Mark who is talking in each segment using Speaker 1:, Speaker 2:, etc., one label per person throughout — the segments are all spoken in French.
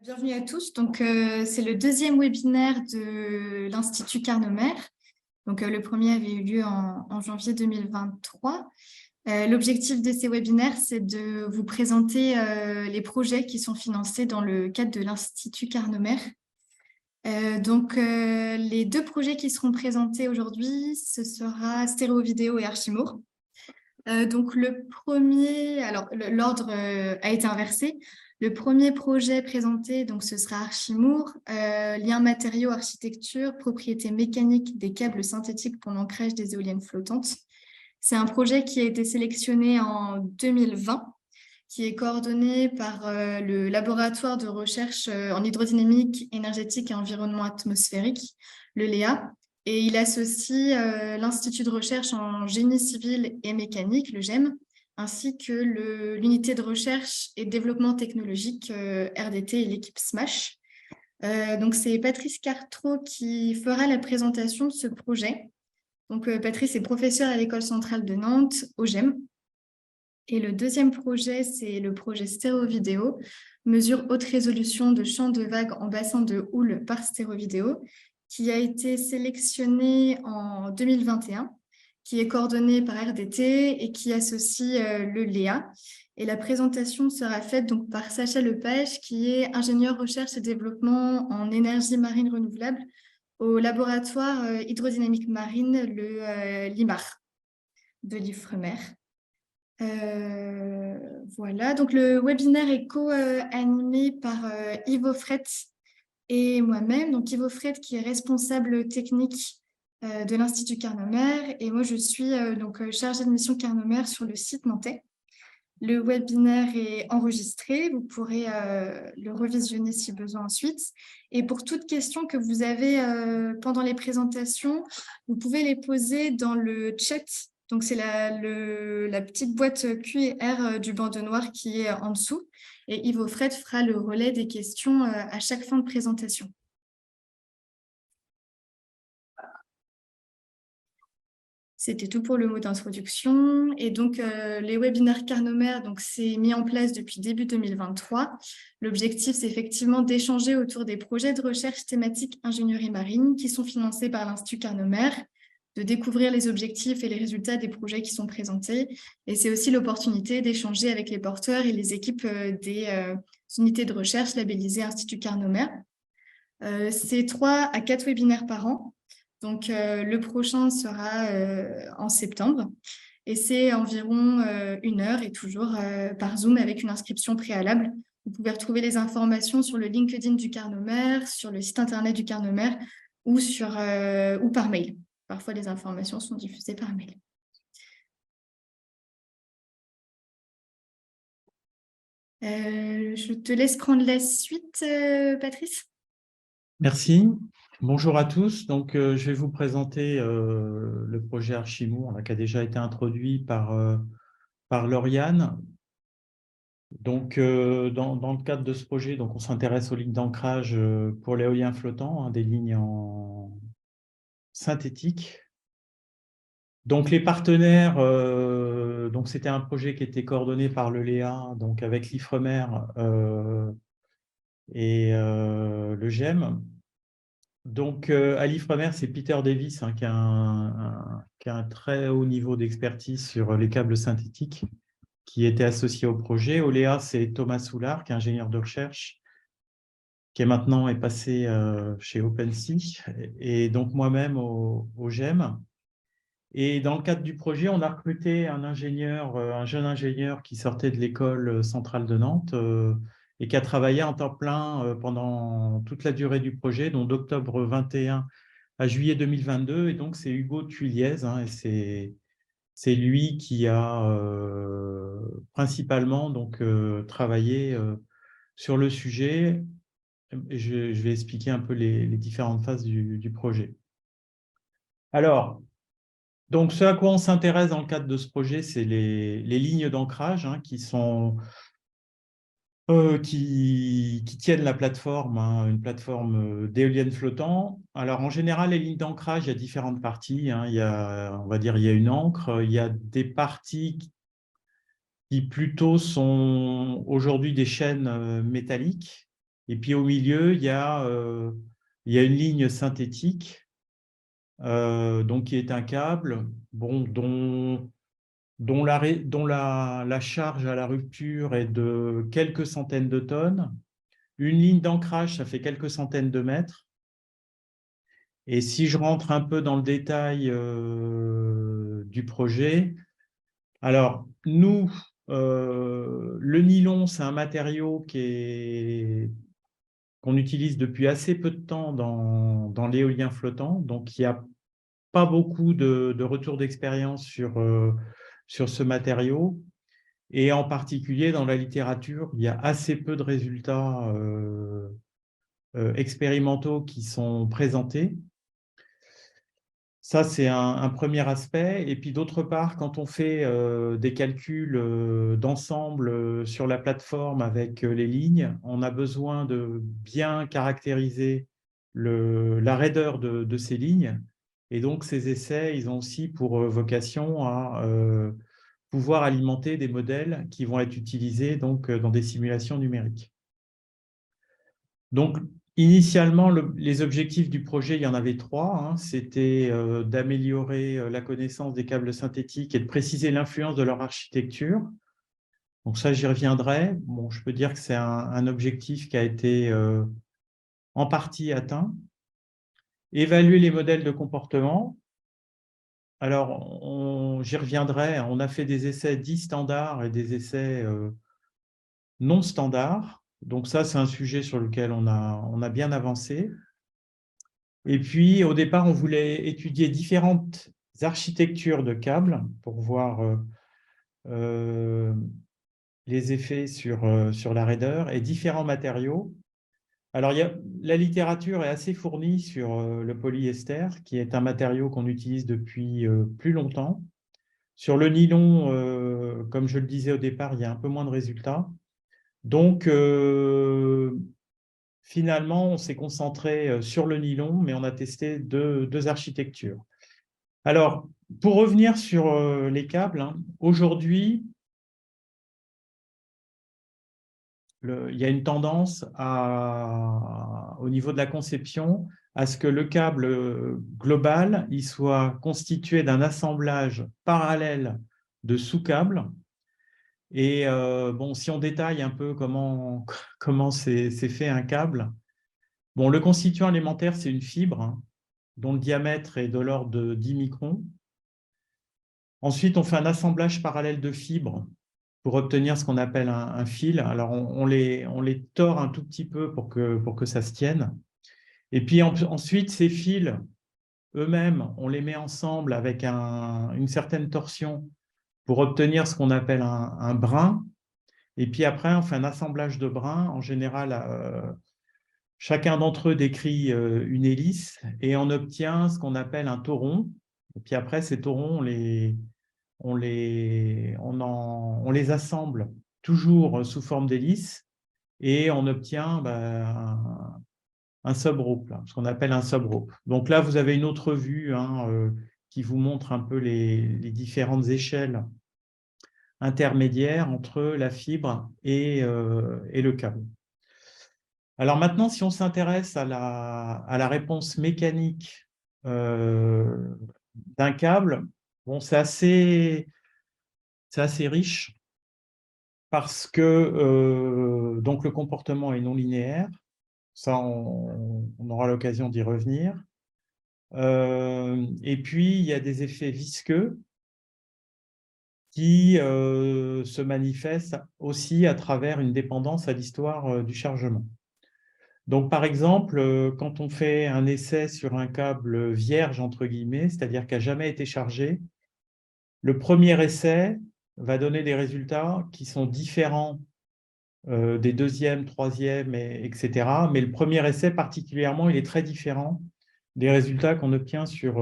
Speaker 1: Bienvenue à tous. Donc, c'est le deuxième webinaire de l'Institut Carnomer. Donc, le premier avait eu lieu en janvier 2023. L'objectif de ces webinaires, c'est de vous présenter les projets qui sont financés dans le cadre de l'Institut Carnomer. Les deux projets qui seront présentés aujourd'hui, ce sera Stéréo Vidéo et Archimour. Donc, le premier, alors l'ordre a été inversé. Le premier projet présenté, donc, ce sera Archimour, lien matériaux, architecture, propriétés mécaniques des câbles synthétiques pour l'ancrage des éoliennes flottantes. C'est un projet qui a été sélectionné en 2020, qui est coordonné par le laboratoire de recherche en hydrodynamique énergétique et environnement atmosphérique, le LEA, et il associe l'Institut de recherche en génie civil et mécanique, le GEM, ainsi que l'unité de recherche et développement technologique RDT et l'équipe SMASH. Donc, c'est Patrice Cartreau qui fera la présentation de ce projet. Donc, Patrice est professeur à l'École centrale de Nantes, au GEM. Et le deuxième projet, c'est le projet Stéréo Vidéo, mesure haute résolution de champs de vagues en bassin de houle par Stéréo Vidéo, qui a été sélectionné en 2021, qui est coordonné par RDT et qui associe le LEA. Et la présentation sera faite donc par Sacha Lepage, qui est ingénieur recherche et développement en énergie marine renouvelable au laboratoire hydrodynamique marine, le LIMAR de l'Ifremer. Voilà, donc le webinaire est co-animé par Ivo Fret et moi-même. Donc Ivo Fret qui est responsable technique de l'Institut Carnomer et moi je suis chargée de mission Carnomer sur le site nantais. Le webinaire est enregistré, vous pourrez le revisionner si besoin ensuite. Et pour toute question que vous avez pendant les présentations, vous pouvez les poser dans le chat. Donc, c'est la petite boîte QR du bandeau noir qui est en dessous. Et Ivo Fred fera le relais des questions à chaque fin de présentation. C'était tout pour le mot d'introduction. Et donc, les webinaires Carnomer, c'est mis en place depuis début 2023. L'objectif, c'est effectivement d'échanger autour des projets de recherche thématiques ingénierie marine qui sont financés par l'Institut Carnomer, de découvrir les objectifs et les résultats des projets qui sont présentés. Et c'est aussi l'opportunité d'échanger avec les porteurs et les équipes des unités de recherche labellisées Institut Carnomer. C'est 3 à 4 webinaires par an. Donc, le prochain sera en septembre et c'est environ 1 heure et toujours par Zoom avec une inscription préalable. Vous pouvez retrouver les informations sur le LinkedIn du Carnomer, sur le site internet du Carnomer ou par mail. Parfois, les informations sont diffusées par mail. Je te laisse prendre la suite, Patrice.
Speaker 2: Merci. Bonjour à tous. Donc, je vais vous présenter le projet Archimour qui a déjà été introduit par Lauriane. Donc, dans le cadre de ce projet, on s'intéresse aux lignes d'ancrage pour l'éolien flottant, des lignes en synthétique. Donc, les partenaires, c'était un projet qui était coordonné par le LEA, donc avec l'Ifremer et le GEM. Donc, à l'Ifremer, c'est Peter Davis qui a un très haut niveau d'expertise sur les câbles synthétiques qui était associé au projet. Au LEA, c'est Thomas Soulard, qui est ingénieur de recherche, qui est passé chez OpenSea, et donc moi-même au GEM. Et dans le cadre du projet, on a recruté un jeune ingénieur qui sortait de l'école centrale de Nantes et qui a travaillé en temps plein pendant toute la durée du projet, donc d'octobre 21 à juillet 2022. Et donc, c'est Hugo Tuiliez, et c'est lui qui a principalement travaillé sur le sujet. Et je vais expliquer un peu les différentes phases du projet. Alors, donc, ce à quoi on s'intéresse dans le cadre de ce projet, c'est les lignes d'ancrage qui tiennent la plateforme, une plateforme d'éoliennes flottant. Alors, en général, les lignes d'ancrage, il y a différentes parties. On va dire, il y a une ancre, il y a des parties qui plutôt sont aujourd'hui des chaînes métalliques. Et puis au milieu, il y a une ligne synthétique, donc qui est un câble bon, dont la charge à la rupture est de quelques centaines de tonnes. Une ligne d'ancrage, ça fait quelques centaines de mètres. Et si je rentre un peu dans le détail du projet, alors nous, le nylon, c'est un matériau qu'on utilise depuis assez peu de temps dans l'éolien flottant. Donc, il n'y a pas beaucoup de retours d'expérience sur ce matériau. Et en particulier, dans la littérature, il y a assez peu de résultats expérimentaux qui sont présentés. Ça, c'est un premier aspect. Et puis, d'autre part, quand on fait des calculs d'ensemble sur la plateforme avec les lignes, on a besoin de bien caractériser la raideur de ces lignes. Et donc, ces essais, ils ont aussi pour vocation à pouvoir alimenter des modèles qui vont être utilisés donc, dans des simulations numériques. Donc, initialement, les objectifs du projet, il y en avait trois. Hein. C'était d'améliorer la connaissance des câbles synthétiques et de préciser l'influence de leur architecture. Donc ça, j'y reviendrai. Bon, je peux dire que c'est un objectif qui a été en partie atteint. Évaluer les modèles de comportement. Alors, j'y reviendrai. On a fait des essais dits standards et des essais non standards. Donc ça, c'est un sujet sur lequel on a bien avancé. Et puis, au départ, on voulait étudier différentes architectures de câbles pour voir les effets sur la raideur et différents matériaux. Alors, la littérature est assez fournie sur le polyester, qui est un matériau qu'on utilise depuis plus longtemps. Sur le nylon, comme je le disais au départ, il y a un peu moins de résultats. Donc, finalement, on s'est concentré sur le nylon, mais on a testé deux architectures. Alors, pour revenir sur les câbles, hein, aujourd'hui, il y a une tendance au niveau de la conception à ce que le câble global il soit constitué d'un assemblage parallèle de sous-câbles. Et bon, si on détaille un peu comment c'est fait un câble, bon, le constituant élémentaire, c'est une fibre, hein, dont le diamètre est de l'ordre de 10 microns. Ensuite, on fait un assemblage parallèle de fibres pour obtenir ce qu'on appelle un fil. Alors, on les tord un tout petit peu pour que ça se tienne. Et puis ensuite, ces fils eux-mêmes, on les met ensemble avec une certaine torsion pour obtenir ce qu'on appelle un brin. Et puis après, on fait un assemblage de brins. En général, chacun d'entre eux décrit une hélice et on obtient ce qu'on appelle un toron. Et puis après, ces torons, on les assemble toujours sous forme d'hélice et on obtient un subrope, ce qu'on appelle un subrope. Donc là, vous avez une autre vue hein, qui vous montre un peu les différentes échelles intermédiaires entre la fibre et le câble. Alors maintenant, si on s'intéresse à la réponse mécanique d'un câble, bon, c'est assez riche parce que donc le comportement est non linéaire. Ça, on aura l'occasion d'y revenir. Et puis, il y a des effets visqueux qui se manifestent aussi à travers une dépendance à l'histoire du chargement. Donc, par exemple, quand on fait un essai sur un câble vierge, entre guillemets, c'est-à-dire qui n'a jamais été chargé, le premier essai va donner des résultats qui sont différents des deuxièmes, troisièmes, etc. Mais le premier essai particulièrement, il est très différent des résultats qu'on obtient sur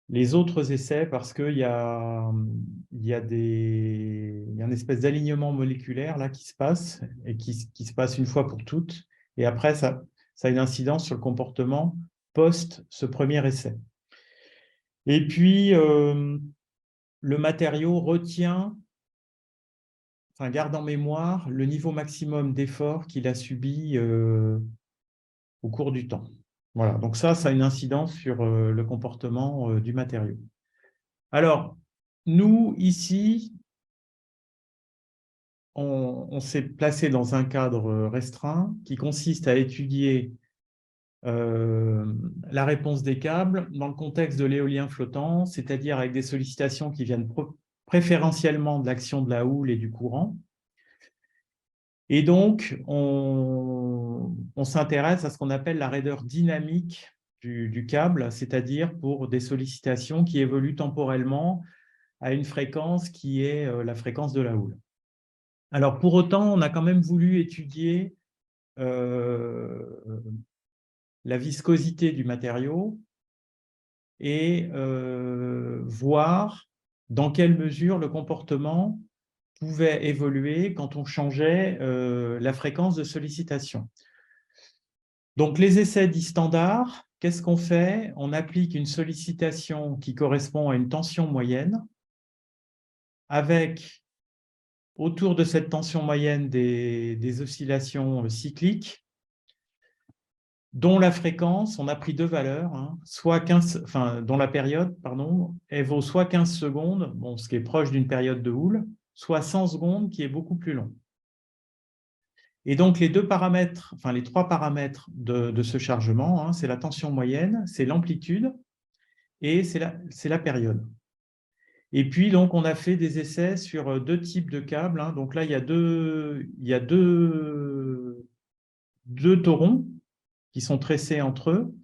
Speaker 2: les autres essais parce qu'il y a une espèce d'alignement moléculaire là, qui se passe et qui se passe une fois pour toutes. Et après, ça a une incidence sur le comportement post ce premier essai. Et puis, le matériau retient, enfin, garde en mémoire le niveau maximum d'effort qu'il a subi au cours du temps. Voilà, donc ça a une incidence sur le comportement du matériau. Alors, nous, ici, on s'est placé dans un cadre restreint qui consiste à étudier la réponse des câbles dans le contexte de l'éolien flottant, c'est-à-dire avec des sollicitations qui viennent préférentiellement de l'action de la houle et du courant. Et donc, on s'intéresse à ce qu'on appelle la raideur dynamique du câble, c'est-à-dire pour des sollicitations qui évoluent temporellement à une fréquence qui est la fréquence de la houle. Alors, pour autant, on a quand même voulu étudier la viscosité du matériau et voir dans quelle mesure le comportement pouvait évoluer quand on changeait la fréquence de sollicitation. Donc, les essais dits standards, qu'est-ce qu'on fait? On applique une sollicitation qui correspond à une tension moyenne avec, autour de cette tension moyenne, des oscillations cycliques dont la fréquence, on a pris deux valeurs, hein, soit 15, enfin, dont la période, pardon, elle vaut soit 15 secondes, bon, ce qui est proche d'une période de houle, soit 100 secondes, qui est beaucoup plus long. Et donc, les deux paramètres, enfin, les trois paramètres de ce chargement, hein, c'est la tension moyenne, c'est l'amplitude et c'est la période. Et puis, donc, on a fait des essais sur deux types de câbles, hein. Donc là, il y a deux taurons qui sont tressés entre eux.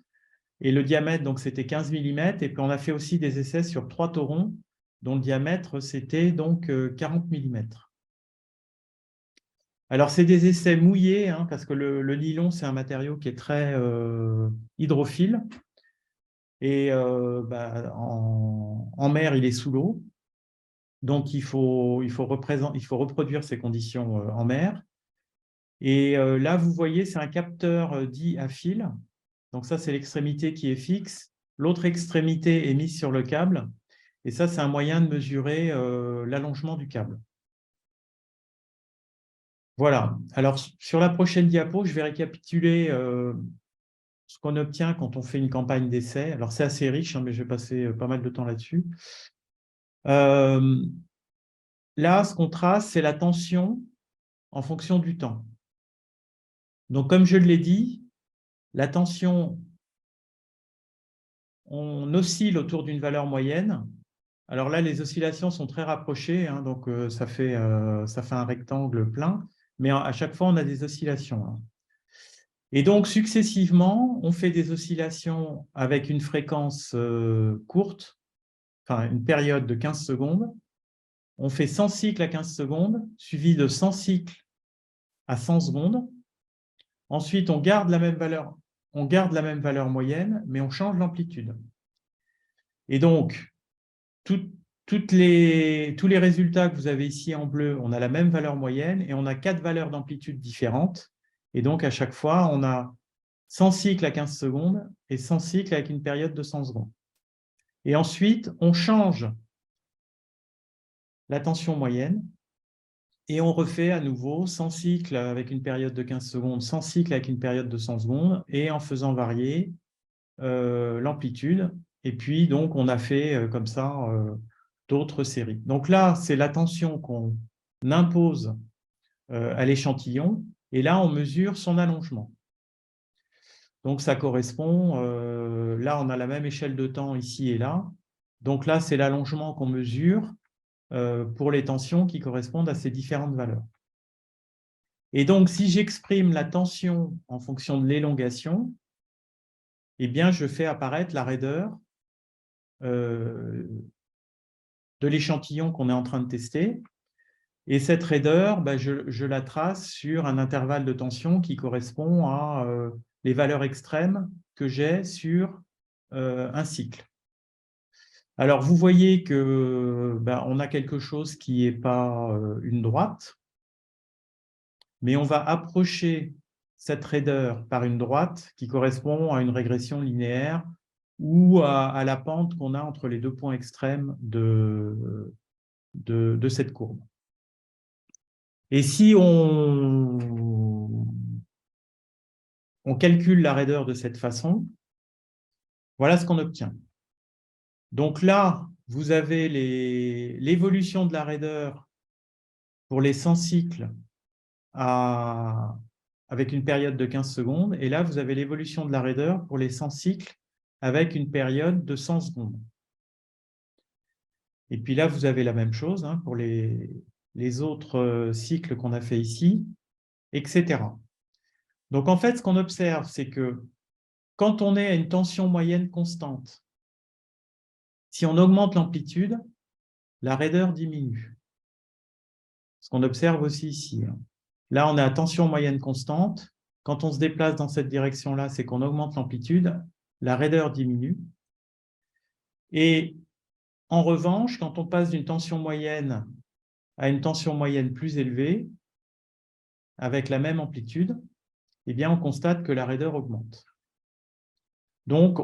Speaker 2: Et le diamètre, donc, c'était 15 mm. Et puis, on a fait aussi des essais sur trois taurons dont le diamètre, c'était donc 40 mm. Alors, c'est des essais mouillés, hein, parce que le nylon, c'est un matériau qui est très hydrophile. Et en mer, il est sous l'eau. Donc, il faut reproduire ces conditions en mer. Et là, vous voyez, c'est un capteur dit à fil. Donc ça, c'est l'extrémité qui est fixe. L'autre extrémité est mise sur le câble. Et ça, c'est un moyen de mesurer l'allongement du câble. Voilà. Alors, sur la prochaine diapo, je vais récapituler ce qu'on obtient quand on fait une campagne d'essai. Alors, c'est assez riche, hein, mais je vais passer pas mal de temps là-dessus. Là, ce qu'on trace, c'est la tension en fonction du temps. Donc, comme je l'ai dit, la tension, on oscille autour d'une valeur moyenne. Alors là, les oscillations sont très rapprochées, hein, donc ça fait un rectangle plein, mais à chaque fois, on a des oscillations, hein. Et donc, successivement, on fait des oscillations avec une fréquence courte, enfin une période de 15 secondes. On fait 100 cycles à 15 secondes, suivi de 100 cycles à 100 secondes. Ensuite, on garde la même valeur moyenne, mais on change l'amplitude. Et donc, tous les résultats que vous avez ici en bleu, on a la même valeur moyenne et on a 4 valeurs d'amplitude différentes. Et donc, à chaque fois, on a 100 cycles à 15 secondes et 100 cycles avec une période de 100 secondes. Et ensuite, on change la tension moyenne et on refait à nouveau 100 cycles avec une période de 15 secondes, 100 cycles avec une période de 100 secondes et en faisant varier l'amplitude. Et puis, donc, on a fait comme ça d'autres séries. Donc là, c'est la tension qu'on impose à l'échantillon. Et là, on mesure son allongement. Donc, ça correspond, là, on a la même échelle de temps ici et là. Donc là, c'est l'allongement qu'on mesure pour les tensions qui correspondent à ces différentes valeurs. Et donc, si j'exprime la tension en fonction de l'élongation, eh bien, je fais apparaître la raideur de l'échantillon qu'on est en train de tester. Et cette raideur, je la trace sur un intervalle de tension qui correspond à les valeurs extrêmes que j'ai sur un cycle. Alors, vous voyez que on a quelque chose qui n'est pas une droite, mais on va approcher cette raideur par une droite qui correspond à une régression linéaire ou à la pente qu'on a entre les deux points extrêmes de cette courbe. Et si on calcule la raideur de cette façon, voilà ce qu'on obtient. Donc là, vous avez l'évolution de la raideur pour les 100 cycles avec une période de 15 secondes. Et là, vous avez l'évolution de la raideur pour les 100 cycles avec une période de 100 secondes. Et puis là, vous avez la même chose hein, pour les autres cycles qu'on a fait ici, etc. Donc en fait, ce qu'on observe, c'est que quand on est à une tension moyenne constante, si on augmente l'amplitude, la raideur diminue. Ce qu'on observe aussi ici. Là, on est à tension moyenne constante. Quand on se déplace dans cette direction-là, c'est qu'on augmente l'amplitude, la raideur diminue. Et en revanche, quand on passe d'une tension moyenne à une tension moyenne plus élevée, avec la même amplitude, eh bien, on constate que la raideur augmente. Donc,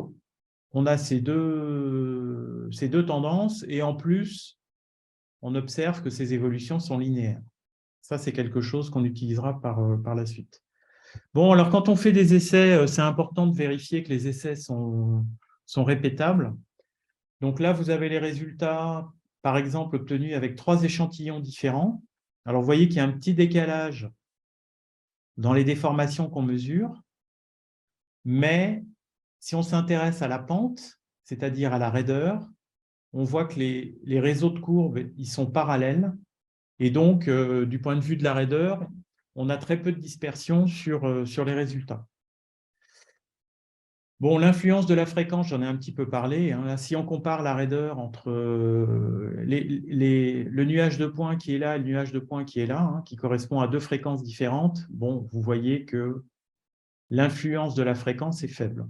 Speaker 2: on a ces deux tendances, et en plus, on observe que ces évolutions sont linéaires. Ça, c'est quelque chose qu'on utilisera par la suite. Bon, alors quand on fait des essais, c'est important de vérifier que les essais sont répétables. Donc là, vous avez les résultats, par exemple, obtenus avec 3 échantillons différents. Alors, vous voyez qu'il y a un petit décalage dans les déformations qu'on mesure, mais si on s'intéresse à la pente, c'est-à-dire à la raideur, on voit que les réseaux de courbes, ils sont parallèles, et donc, du point de vue de la raideur, on a très peu de dispersion sur les résultats. Bon, l'influence de la fréquence, j'en ai un petit peu parlé. Hein. Là, si on compare la raideur entre le nuage de points qui est là et le nuage de points qui est là, hein, qui correspond à 2 fréquences différentes, bon, vous voyez que l'influence de la fréquence est faible.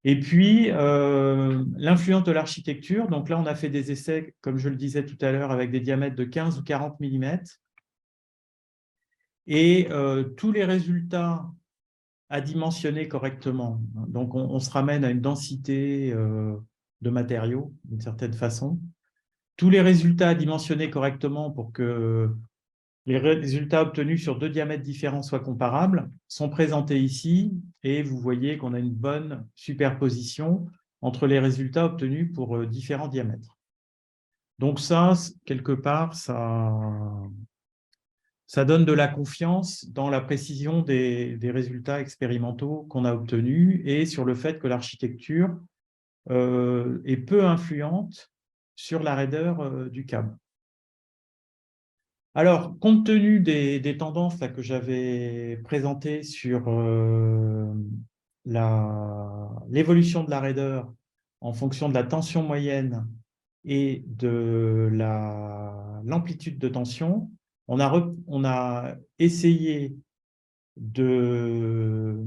Speaker 2: Et puis, l'influence de l'architecture. Donc là, on a fait des essais, comme je le disais tout à l'heure, avec des diamètres de 15 ou 40 mm. Et tous les résultats à dimensionner correctement. Donc, on se ramène à une densité de matériaux, d'une certaine façon. Tous les résultats à dimensionner correctement pour que les résultats obtenus sur 2 diamètres différents soient comparables sont présentés ici, et vous voyez qu'on a une bonne superposition entre les résultats obtenus pour différents diamètres. Donc ça, quelque part, ça donne de la confiance dans la précision des résultats expérimentaux qu'on a obtenus et sur le fait que l'architecture est peu influente sur la raideur du câble. Alors, compte tenu des tendances là, que j'avais présentées sur l'évolution de la raideur en fonction de la tension moyenne et de l'amplitude de tension, on a essayé de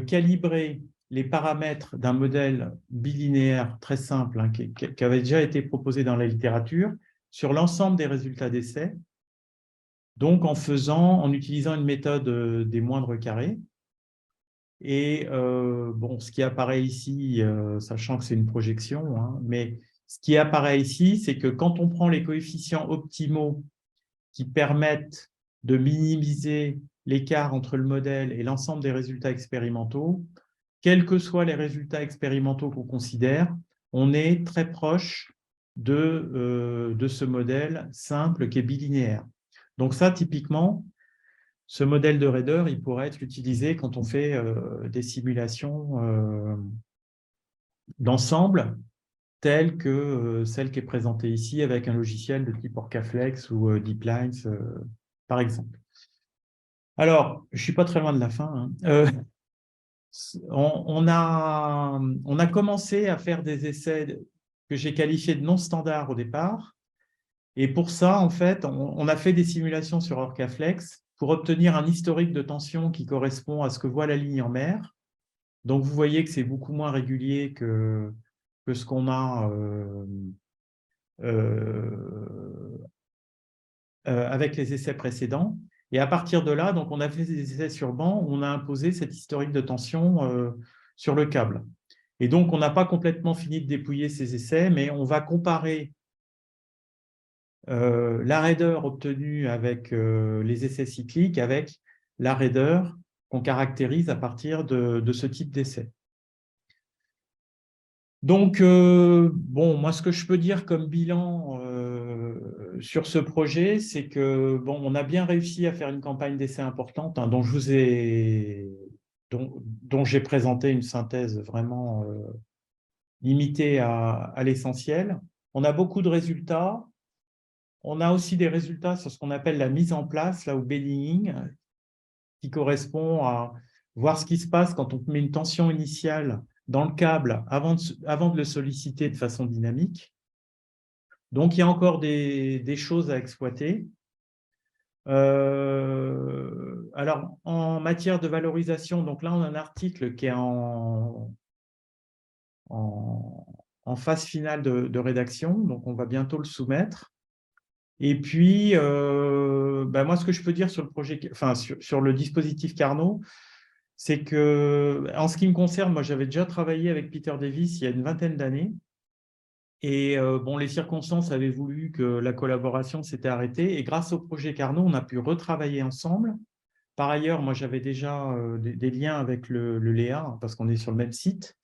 Speaker 2: calibrer les paramètres d'un modèle bilinéaire très simple hein, qui avait déjà été proposé dans la littérature sur l'ensemble des résultats d'essai, donc en utilisant une méthode des moindres carrés. Et bon, ce qui apparaît ici, sachant que c'est une projection, hein, mais ce qui apparaît ici, c'est que quand on prend les coefficients optimaux qui permettent de minimiser l'écart entre le modèle et l'ensemble des résultats expérimentaux, quels que soient les résultats expérimentaux qu'on considère, on est très proche de ce modèle simple qui est bilinéaire. Donc ça, typiquement, ce modèle de raideur, il pourrait être utilisé quand on fait des simulations d'ensemble, telle que celle qui est présentée ici avec un logiciel de type Orcaflex ou DeepLines, par exemple. Alors, je ne suis pas très loin de la fin. Hein. On a commencé à faire des essais que j'ai qualifiés de non standards au départ. Et pour ça, en fait, on a fait des simulations sur Orcaflex pour obtenir un historique de tension qui correspond à ce que voit la ligne en mer. Donc, vous voyez que c'est beaucoup moins régulier que ce qu'on a avec les essais précédents. Et à partir de là, donc, on a fait des essais sur banc où on a imposé cet historique de tension sur le câble. Et donc, on n'a pas complètement fini de dépouiller ces essais, mais on va comparer la raideur obtenue avec les essais cycliques, avec la raideur qu'on caractérise à partir de ce type d'essai. Donc, bon, moi, ce que je peux dire comme bilan sur ce projet, c'est que, bon, on a bien réussi à faire une campagne d'essai importante, hein, dont j'ai présenté une synthèse vraiment limitée à l'essentiel. On a beaucoup de résultats. On a aussi des résultats sur ce qu'on appelle la mise en place, là, au bedding, qui correspond à voir ce qui se passe quand on met une tension initiale dans le câble avant de le solliciter de façon dynamique. Donc, il y a encore des choses à exploiter. Alors, en matière de valorisation, donc là, on a un article qui est en phase finale de rédaction, donc on va bientôt le soumettre. Et puis, ben moi, ce que je peux dire sur le projet, enfin, sur le dispositif Carnot, c'est que, en ce qui me concerne, moi, j'avais déjà travaillé avec Peter Davis il y a une vingtaine d'années. Et bon, les circonstances avaient voulu que la collaboration s'était arrêtée. Et grâce au projet Carnot, on a pu retravailler ensemble. Par ailleurs, moi, j'avais déjà des liens avec le Léa, hein, parce qu'on est sur le même site.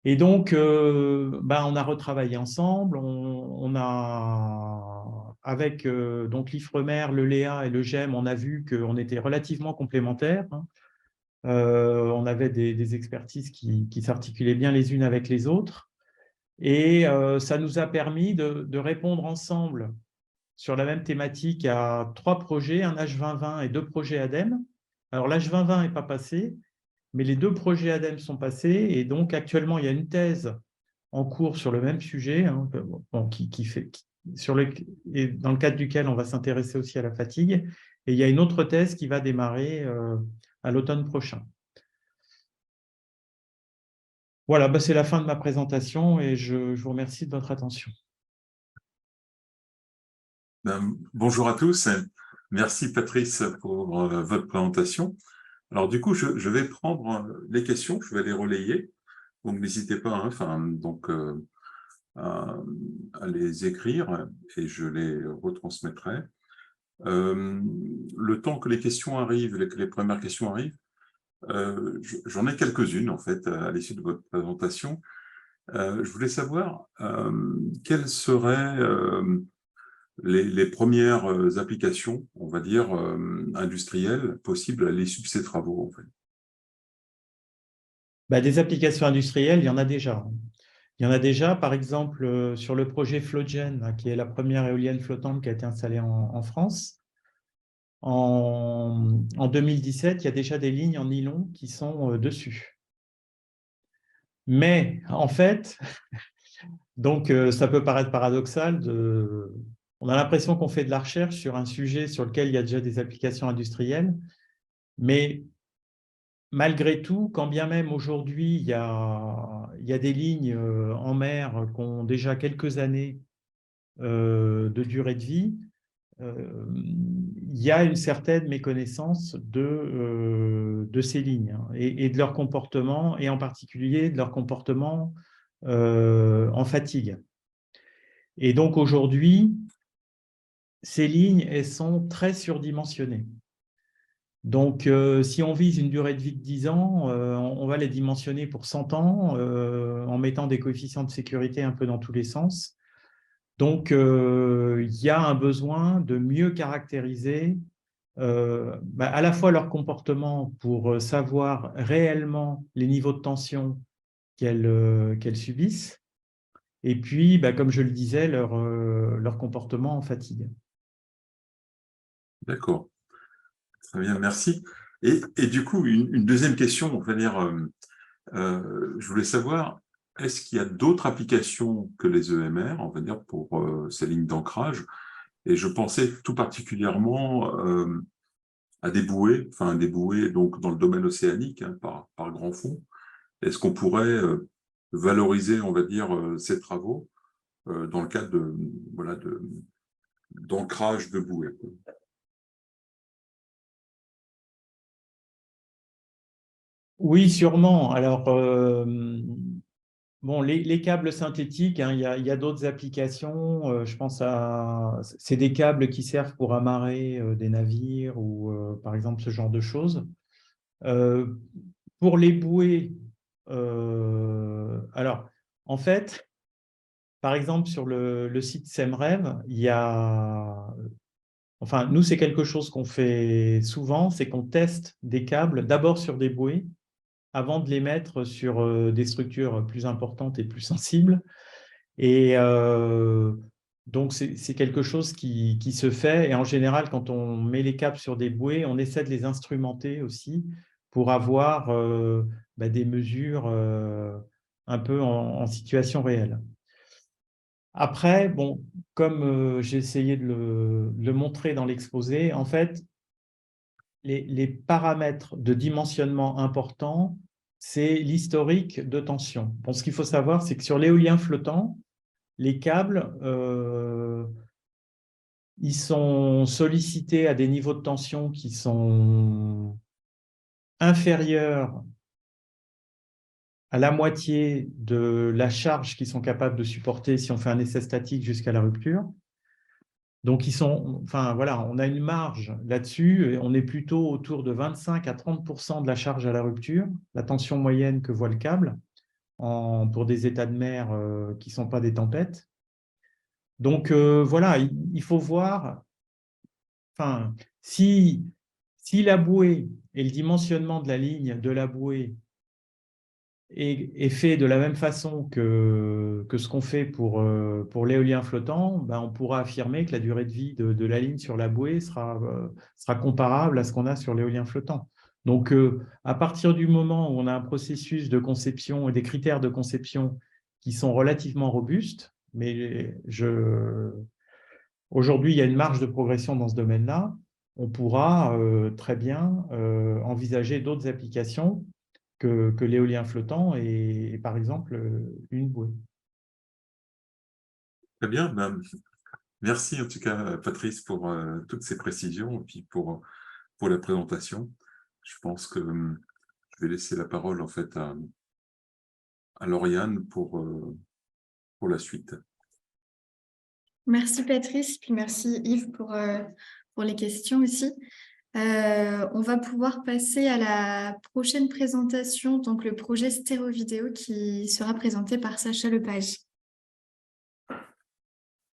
Speaker 2: Et donc, ben, on a retravaillé ensemble. On a, avec donc l'Ifremer, le Léa et le GEM, on a vu qu'on était relativement complémentaires, hein. On avait des expertises qui s'articulaient bien les unes avec les autres. Et ça nous a permis de répondre ensemble sur la même thématique à 3 projets, un H2020 et 2 projets ADEME. Alors, l'H2020 n'est pas passé, mais les 2 projets ADEME sont passés. Et donc, actuellement, il y a une thèse en cours sur le même sujet, hein, bon, et dans le cadre duquel on va s'intéresser aussi à la fatigue. Et il y a une autre thèse qui va démarrer à l'automne prochain. Voilà, bah c'est la fin de ma présentation et je vous remercie de votre attention.
Speaker 3: Bonjour à tous. Merci Patrice pour votre présentation. Alors du coup, je vais prendre les questions, je vais les relayer. Donc n'hésitez pas, hein, à les écrire et je les retransmettrai. Le temps que les questions arrivent, que les premières questions arrivent, j'en ai quelques-unes en fait à l'issue de votre présentation. Je voulais savoir quelles seraient les premières applications, on va dire, industrielles possibles à l'issue de ces travaux, en fait.
Speaker 2: Bah, des applications industrielles, il y en a déjà. Il y en a déjà, par exemple, sur le projet Flogen, qui est la première éolienne flottante qui a été installée en France. En 2017, il y a déjà des lignes en nylon qui sont dessus. Mais en fait, donc ça peut paraître paradoxal, on a l'impression qu'on fait de la recherche sur un sujet sur lequel il y a déjà des applications industrielles, mais malgré tout, quand bien même aujourd'hui, il y a des lignes en mer qui ont déjà quelques années de durée de vie, il y a une certaine méconnaissance de ces lignes, hein, et de leur comportement, et en particulier de leur comportement en fatigue. Et donc aujourd'hui, ces lignes, elles sont très surdimensionnées. Donc, si on vise une durée de vie de 10 ans, on va les dimensionner pour 100 ans en mettant des coefficients de sécurité un peu dans tous les sens. Donc, il y a un besoin de mieux caractériser à la fois leur comportement pour savoir réellement les niveaux de tension qu'elles subissent, et puis, comme je le disais, leur comportement en fatigue.
Speaker 3: D'accord. Très bien, merci. Et du coup, une deuxième question, on va dire, je voulais savoir, est-ce qu'il y a d'autres applications que les EMR, on va dire, pour ces lignes d'ancrage? Et je pensais tout particulièrement à des bouées donc dans le domaine océanique, hein, par grand fond. Est-ce qu'on pourrait valoriser, on va dire, ces travaux dans le cadre d'ancrage de bouées?
Speaker 2: Oui, sûrement. Alors, Bon, les câbles synthétiques, hein, il y a d'autres applications. Je pense c'est des câbles qui servent pour amarrer des navires ou, par exemple, ce genre de choses. Euh, pour les bouées, alors, en fait, par exemple, sur le site SEMREV, il y a... Enfin, nous, c'est quelque chose qu'on fait souvent, c'est qu'on teste des câbles d'abord sur des bouées avant de les mettre sur des structures plus importantes et plus sensibles. Et donc, c'est quelque chose qui se fait. Et en général, quand on met les câbles sur des bouées, on essaie de les instrumenter aussi pour avoir des mesures un peu en situation réelle. Après, bon, comme j'ai essayé de le montrer dans l'exposé, en fait, les paramètres de dimensionnement importants, c'est l'historique de tension. Bon, ce qu'il faut savoir, c'est que sur l'éolien flottant, les câbles, ils sont sollicités à des niveaux de tension qui sont inférieurs à la moitié de la charge qu'ils sont capables de supporter si on fait un essai statique jusqu'à la rupture. Donc, enfin, voilà, on a une marge là-dessus. On est plutôt autour de 25 à 30% de la charge à la rupture, la tension moyenne que voit le câble, pour des états de mer qui ne sont pas des tempêtes. Donc, voilà, il faut voir, enfin, si la bouée et le dimensionnement de la ligne de la bouée est fait de la même façon que ce qu'on fait pour l'éolien flottant, ben, on pourra affirmer que la durée de vie de la ligne sur la bouée sera comparable à ce qu'on a sur l'éolien flottant. Donc, à partir du moment où on a un processus de conception et des critères de conception qui sont relativement robustes, mais aujourd'hui, il y a une marge de progression dans ce domaine-là, on pourra très bien envisager d'autres applications que l'éolien flottant et, par exemple, une bouée.
Speaker 3: Très bien. Ben, merci en tout cas, Patrice, pour toutes ces précisions et puis pour la présentation. Je pense que je vais laisser la parole en fait à Lauriane pour la suite.
Speaker 1: Merci Patrice, puis merci Yves pour les questions aussi. On va pouvoir passer à la prochaine présentation, donc le projet stéréo-vidéo qui sera présenté par Sacha Lepage.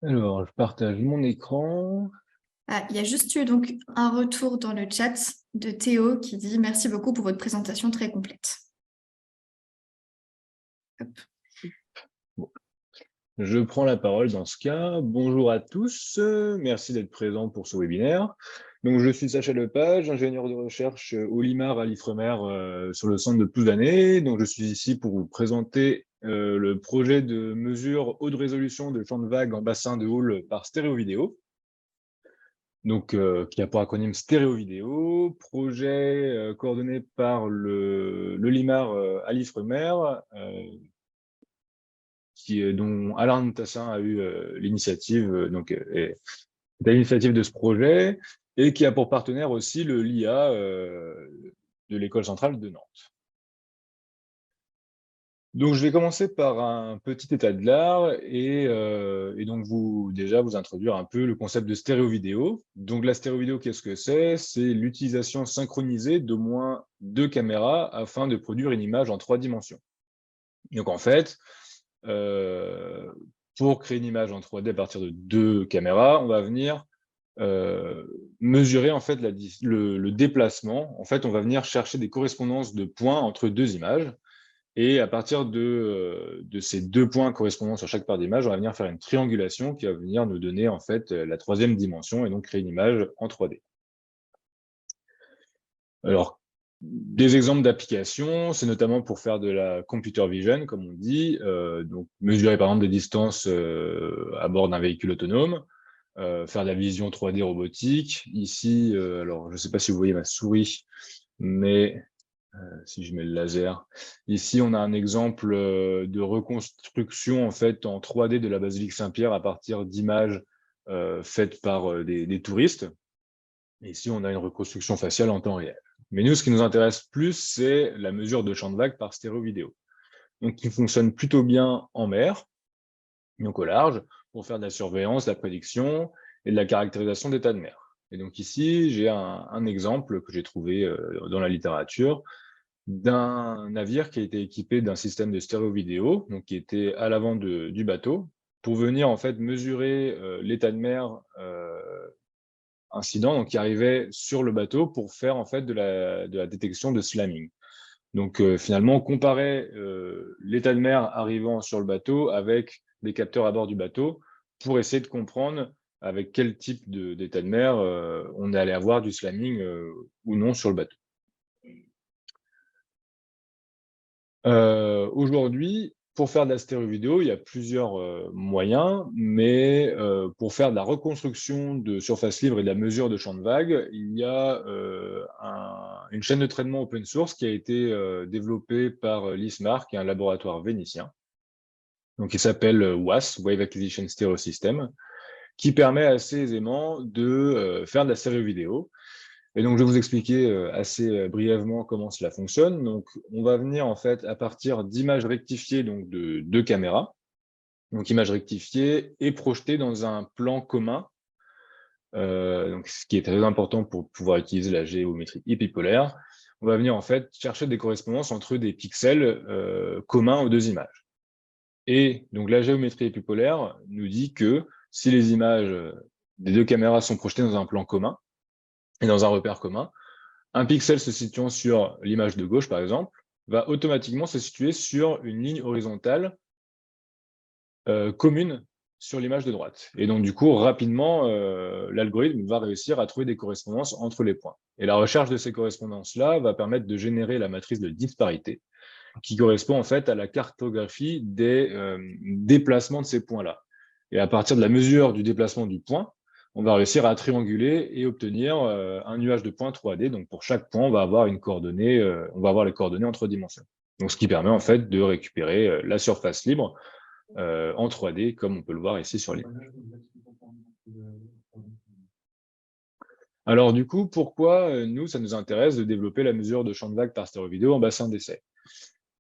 Speaker 4: Alors, je partage mon écran.
Speaker 1: Ah, il y a juste eu donc un retour dans le chat de Théo qui dit « Merci beaucoup pour votre présentation très complète ».
Speaker 4: Bon. Je prends la parole dans ce cas. Bonjour à tous, merci d'être présents pour ce webinaire. Donc, je suis Sacha Lepage, ingénieur de recherche au LIMAR à l'Ifremer sur le centre de Plouzané. Donc, je suis ici pour vous présenter le projet de mesure haute résolution de champs de vagues en bassin de Houle par stéréo-vidéo. Donc, qui a pour acronyme stéréo-vidéo, projet coordonné par le LIMAR à l'Ifremer, dont Alain Tassin a eu l'initiative, est à l'initiative de ce projet, et qui a pour partenaire aussi le LIA de l'École centrale de Nantes. Donc, je vais commencer par un petit état de l'art et donc vous introduire un peu le concept de stéréo-vidéo. Donc, la stéréo-vidéo, qu'est-ce que c'est? C'est l'utilisation synchronisée d'au moins 2 caméras afin de produire une image en 3 dimensions. Donc, en fait, pour créer une image en 3D à partir de 2 caméras, on va venir mesurer en fait le déplacement. En fait, on va venir chercher des correspondances de points entre 2 images. Et à partir de ces 2 points correspondant sur chaque paire d'images, on va venir faire une triangulation qui va venir nous donner en fait la 3e dimension et donc créer une image en 3D. Alors, des exemples d'applications, c'est notamment pour faire de la computer vision, comme on dit, donc mesurer par exemple des distances à bord d'un véhicule autonome, faire de la vision 3D robotique. Ici, alors je ne sais pas si vous voyez ma souris, mais si je mets le laser. Ici, on a un exemple de reconstruction en fait en 3D de la basilique Saint-Pierre à partir d'images faites par des touristes. Et ici, on a une reconstruction faciale en temps réel. Mais nous, ce qui nous intéresse plus, c'est la mesure de champ de vagues par stéréo-vidéo. donc qui fonctionne plutôt bien en mer, donc au large, pour faire de la surveillance, de la prédiction et de la caractérisation d'état de mer. Et donc ici, j'ai un exemple que j'ai trouvé dans la littérature d'un navire qui a été équipé d'un système de stéréo-vidéo, donc qui était à l'avant du bateau, pour venir en fait mesurer l'état de mer incident, donc qui arrivait sur le bateau pour faire en fait de la détection de slamming. Donc finalement, comparer l'état de mer arrivant sur le bateau avec des capteurs à bord du bateau pour essayer de comprendre avec quel type d'état de mer on allait avoir du slamming ou non sur le bateau. Aujourd'hui, pour faire de la stéréo-vidéo, il y a plusieurs moyens, mais pour faire de la reconstruction de surface libre et de la mesure de champ de vagues, il y a une chaîne de traitement open source qui a été développée par l'ISMAR, qui est un laboratoire vénitien, donc il s'appelle WAS, Wave Acquisition Stereo System, qui permet assez aisément de faire de la stéréo-vidéo. Et donc, je vais vous expliquer assez brièvement comment cela fonctionne. Donc, on va venir en fait à partir d'images rectifiées donc de 2 caméras. Donc, images rectifiées et projetées dans un plan commun. Donc, ce qui est très important pour pouvoir utiliser la géométrie épipolaire. On va venir en fait chercher des correspondances entre des pixels communs aux 2 images. Et donc, la géométrie épipolaire nous dit que si les images des 2 caméras sont projetées dans un plan commun, et dans un repère commun, un pixel se situant sur l'image de gauche, par exemple, va automatiquement se situer sur une ligne horizontale commune sur l'image de droite. Et donc, du coup, rapidement, l'algorithme va réussir à trouver des correspondances entre les points. Et la recherche de ces correspondances-là va permettre de générer la matrice de disparité, qui correspond en fait à la cartographie des déplacements de ces points-là. Et à partir de la mesure du déplacement du point, on va réussir à trianguler et obtenir un nuage de points 3D. Donc, pour chaque point, on va avoir une coordonnée, on va avoir les coordonnées en 3 dimensions. Donc, ce qui permet en fait de récupérer la surface libre en 3D, comme on peut le voir ici sur l'image. Alors, du coup, pourquoi nous, ça nous intéresse de développer la mesure de champ de vagues par stéréo-vidéo en bassin d'essai?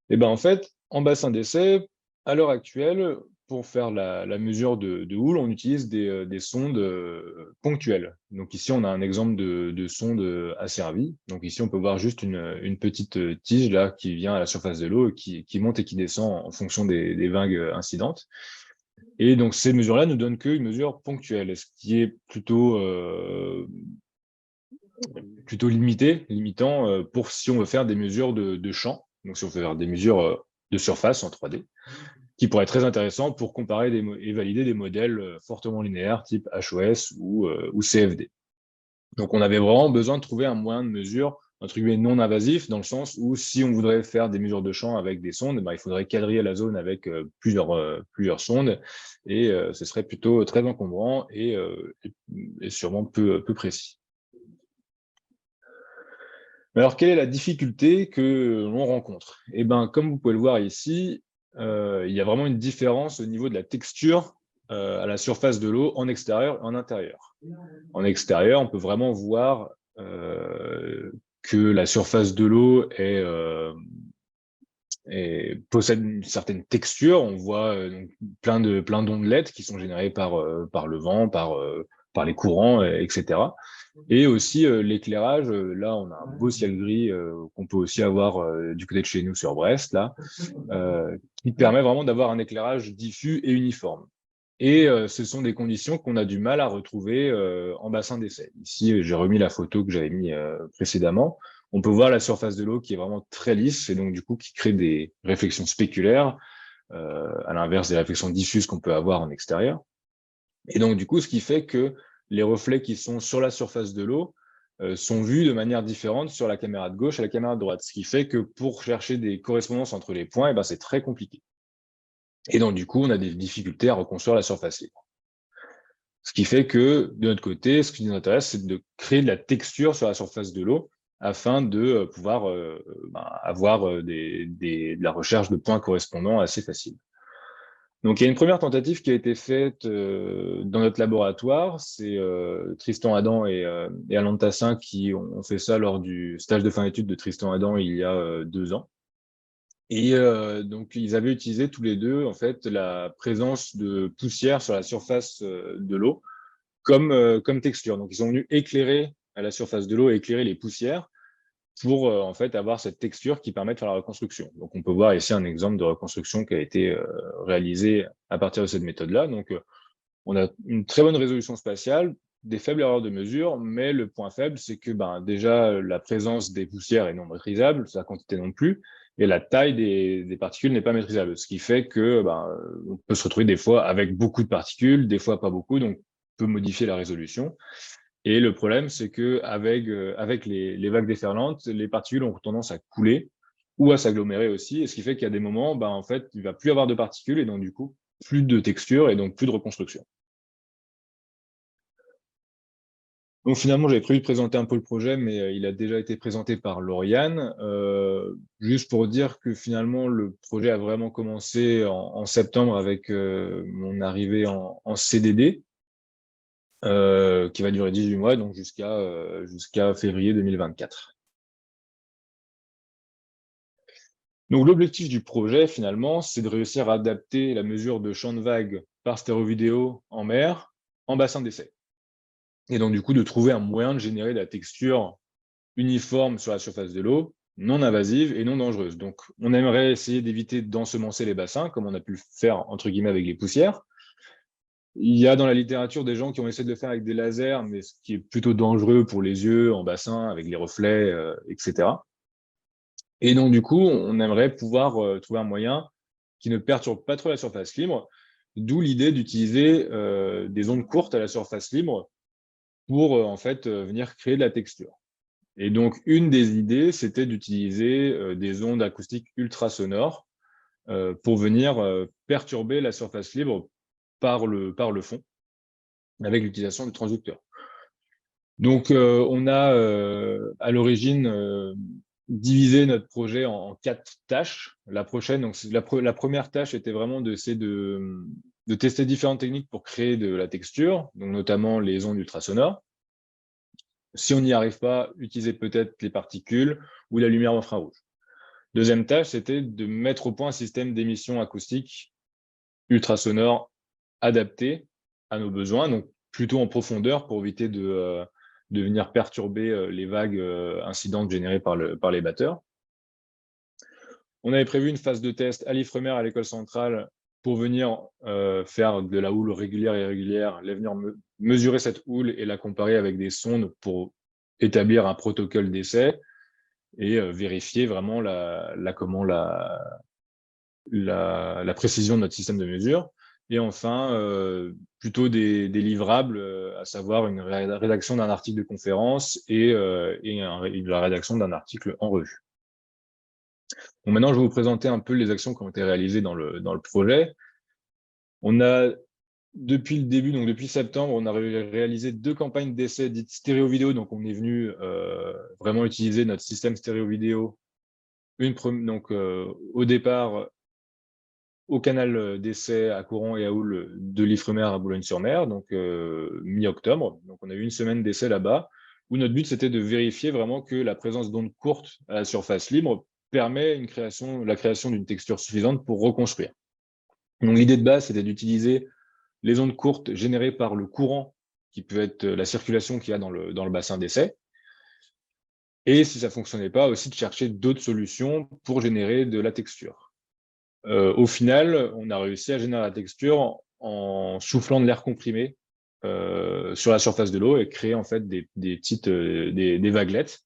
Speaker 4: Eh bien, en fait, en bassin d'essai, à l'heure actuelle, pour faire la mesure de houle, on utilise des sondes ponctuelles. Donc ici, on a un exemple de sonde asservie. Donc ici, on peut voir juste une petite tige là qui vient à la surface de l'eau, qui monte et qui descend en fonction des vagues incidentes. Et donc ces mesures-là ne donnent qu'une mesure ponctuelle, ce qui est plutôt limitant pour si on veut faire des mesures de champ. Donc si on veut faire des mesures de surface en 3D, qui pourrait être très intéressant pour comparer et valider des modèles fortement linéaires type HOS ou CFD. Donc on avait vraiment besoin de trouver un moyen de mesure entre guillemets non invasif, dans le sens où si on voudrait faire des mesures de champ avec des sondes, il faudrait quadriller la zone avec plusieurs sondes, et ce serait plutôt très encombrant et sûrement peu précis. Alors, quelle est la difficulté que l'on rencontre? Eh bien, comme vous pouvez le voir ici, il y a vraiment une différence au niveau de la texture à la surface de l'eau en extérieur et en intérieur. En extérieur, on peut vraiment voir que la surface de l'eau possède une certaine texture. On voit plein d'ondelettes qui sont générées par le vent, par les courants, etc. Et aussi l'éclairage, là on a un beau ciel gris qu'on peut aussi avoir du côté de chez nous sur Brest, là, qui permet vraiment d'avoir un éclairage diffus et uniforme. Et ce sont des conditions qu'on a du mal à retrouver en bassin d'essai. Ici, j'ai remis la photo que j'avais mis précédemment. On peut voir la surface de l'eau qui est vraiment très lisse, et donc du coup qui crée des réflexions spéculaires, à l'inverse des réflexions diffuses qu'on peut avoir en extérieur. Et donc du coup, ce qui fait que les reflets qui sont sur la surface de l'eau sont vus de manière différente sur la caméra de gauche et la caméra de droite, ce qui fait que pour chercher des correspondances entre les points, c'est très compliqué. Et donc du coup, on a des difficultés à reconstruire la surface libre. Ce qui fait que, de notre côté, ce qui nous intéresse, c'est de créer de la texture sur la surface de l'eau afin de pouvoir avoir de la recherche de points correspondants assez facile. Donc, il y a une première tentative qui a été faite dans notre laboratoire. C'est Tristan Adam et Alain Tassin qui ont fait ça lors du stage de fin d'études de Tristan Adam il y a 2 ans. Et donc, ils avaient utilisé tous les deux en fait, la présence de poussière sur la surface de l'eau comme texture. Donc, ils sont venus éclairer à la surface de l'eau, éclairer les poussières pour en fait avoir cette texture qui permet de faire la reconstruction. Donc, on peut voir ici un exemple de reconstruction qui a été réalisé à partir de cette méthode-là. Donc, on a une très bonne résolution spatiale, des faibles erreurs de mesure, mais le point faible, c'est que déjà, la présence des poussières est non maîtrisable, sa quantité non plus, et la taille des particules n'est pas maîtrisable, ce qui fait que on peut se retrouver des fois avec beaucoup de particules, des fois pas beaucoup, donc on peut modifier la résolution. Et le problème, c'est que avec les vagues déferlantes, les particules ont tendance à couler ou à s'agglomérer aussi, et ce qui fait qu'il y a des moments, en fait, il va plus y avoir de particules, et donc du coup, plus de texture et donc plus de reconstruction. Donc finalement, j'avais prévu de présenter un peu le projet, mais il a déjà été présenté par Lauriane. Juste pour dire que finalement, le projet a vraiment commencé en septembre avec mon arrivée en CDD, qui va durer 18 mois, donc jusqu'à février 2024. Donc l'objectif du projet, finalement, c'est de réussir à adapter la mesure de champ de vague par stéréovidéo en mer en bassin d'essai. Et donc, du coup, de trouver un moyen de générer de la texture uniforme sur la surface de l'eau, non invasive et non dangereuse. Donc, on aimerait essayer d'éviter d'ensemencer les bassins, comme on a pu le faire, entre guillemets, avec les poussières. Il y a dans la littérature des gens qui ont essayé de le faire avec des lasers, mais ce qui est plutôt dangereux pour les yeux, en bassin, avec les reflets, etc. Et donc, du coup, on aimerait pouvoir trouver un moyen qui ne perturbe pas trop la surface libre, d'où l'idée d'utiliser des ondes courtes à la surface libre pour en fait venir créer de la texture. Et donc, une des idées, c'était d'utiliser des ondes acoustiques ultrasonores pour venir perturber la surface libre par le fond, avec l'utilisation du transducteur. Donc, on a à l'origine divisé notre projet en 4 tâches. La première tâche était vraiment d'essayer de tester différentes techniques pour créer de la texture, donc notamment les ondes ultrasonores. Si on n'y arrive pas, utiliser peut-être les particules ou la lumière infrarouge. Deuxième tâche, c'était de mettre au point un système d'émission acoustique ultrasonore adapté à nos besoins, donc plutôt en profondeur pour éviter de venir perturber les vagues incidentes générées par les batteurs. On avait prévu une phase de test à l'Ifremer à l'école centrale pour venir faire de la houle régulière et irrégulière, venir mesurer cette houle et la comparer avec des sondes pour établir un protocole d'essai et vérifier vraiment la précision de notre système de mesure. Et enfin, plutôt des livrables, à savoir une rédaction d'un article de conférence et la rédaction d'un article en revue. Bon, maintenant, je vais vous présenter un peu les actions qui ont été réalisées dans le projet. On a, depuis le début, donc depuis septembre, on a réalisé 2 campagnes d'essai dites stéréo-vidéo. Donc, on est venu vraiment utiliser notre système stéréo-vidéo. Au départ, au canal d'essai à courant et à houle de l'Ifremer à Boulogne-sur-Mer, donc mi-octobre. Donc, on a eu une semaine d'essai là-bas, où notre but, c'était de vérifier vraiment que la présence d'ondes courtes à la surface libre permet la création d'une texture suffisante pour reconstruire. Donc, l'idée de base, c'était d'utiliser les ondes courtes générées par le courant, qui peut être la circulation qu'il y a dans le bassin d'essai. Et si ça ne fonctionnait pas, aussi de chercher d'autres solutions pour générer de la texture. Au final, on a réussi à générer la texture en soufflant de l'air comprimé sur la surface de l'eau et créer en fait des vaguelettes.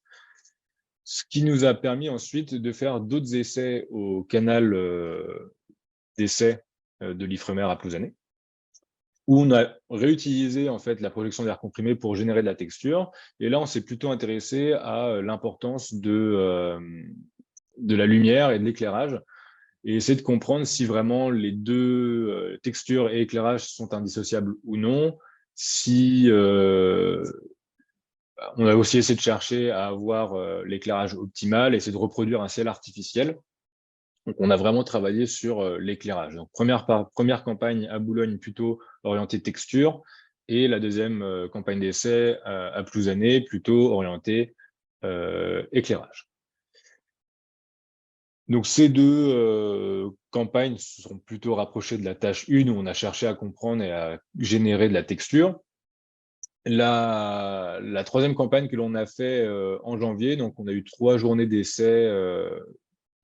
Speaker 4: Ce qui nous a permis ensuite de faire d'autres essais au canal d'essai de l'Ifremer à Plouzané, où on a réutilisé en fait la projection d'air comprimé pour générer de la texture. Et là, on s'est plutôt intéressé à l'importance de la lumière et de l'éclairage, et essayer de comprendre si vraiment les deux textures et éclairage sont indissociables ou non. On a aussi essayé de chercher à avoir l'éclairage optimal, essayer de reproduire un ciel artificiel. Donc, on a vraiment travaillé sur l'éclairage. Donc, première campagne à Boulogne, plutôt orientée texture, et la deuxième campagne d'essai à Plouzané, plutôt orientée éclairage. Donc, ces deux campagnes se sont plutôt rapprochées de la tâche 1 où on a cherché à comprendre et à générer de la texture. La troisième campagne que l'on a fait en janvier, donc on a eu 3 journées d'essai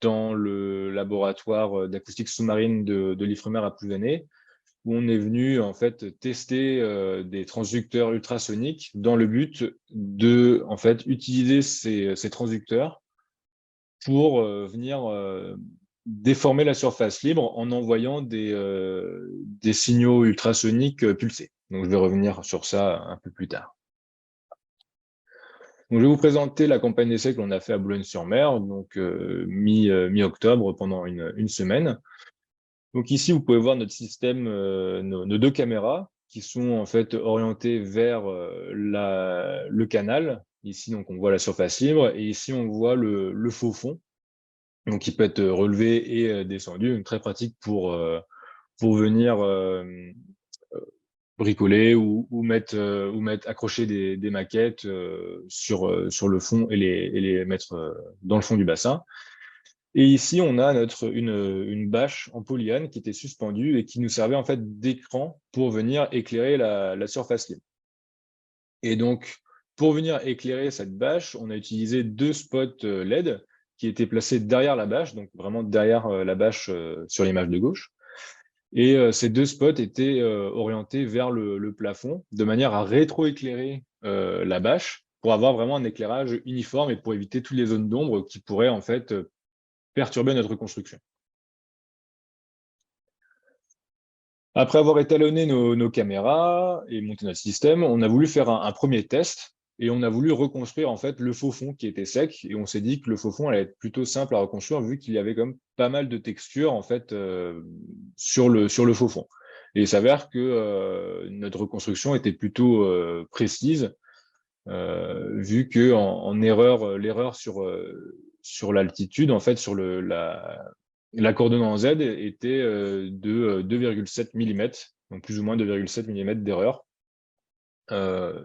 Speaker 4: dans le laboratoire d'acoustique sous-marine de l'Ifremer à Plouzané, où on est venu en fait tester des transducteurs ultrasoniques dans le but de en fait utiliser ces transducteurs pour venir déformer la surface libre en envoyant des signaux ultrasoniques pulsés. Donc je vais revenir sur ça un peu plus tard. Donc, je vais vous présenter la campagne d'essai que l'on a fait à Boulogne-sur-Mer, donc mi-octobre pendant une semaine. Donc ici, vous pouvez voir notre système, nos 2 caméras qui sont en fait orientées vers le canal. Ici, donc, on voit la surface libre et ici, on voit le faux fond, donc qui peut être relevé et descendu, donc très pratique pour venir bricoler ou mettre accrocher des maquettes sur le fond et les mettre dans le fond du bassin. Et ici, on a une bâche en polyane qui était suspendue et qui nous servait en fait d'écran pour venir éclairer la surface libre. Et donc, pour venir éclairer cette bâche, on a utilisé 2 spots LED qui étaient placés derrière la bâche, donc vraiment derrière la bâche sur l'image de gauche. Et ces 2 spots étaient orientés vers le plafond, de manière à rétroéclairer la bâche pour avoir vraiment un éclairage uniforme et pour éviter toutes les zones d'ombre qui pourraient en fait perturber notre construction. Après avoir étalonné nos caméras et monté notre système, on a voulu faire un premier test et on a voulu reconstruire en fait le faux fond qui était sec, et on s'est dit que le faux fond allait être plutôt simple à reconstruire vu qu'il y avait quand même pas mal de textures en fait sur le faux fond. Et il s'avère que notre reconstruction était plutôt précise, vu que l'erreur sur l'altitude, en fait, sur l'accordement en Z était de 2,7 mm, donc plus ou moins 2,7 mm d'erreur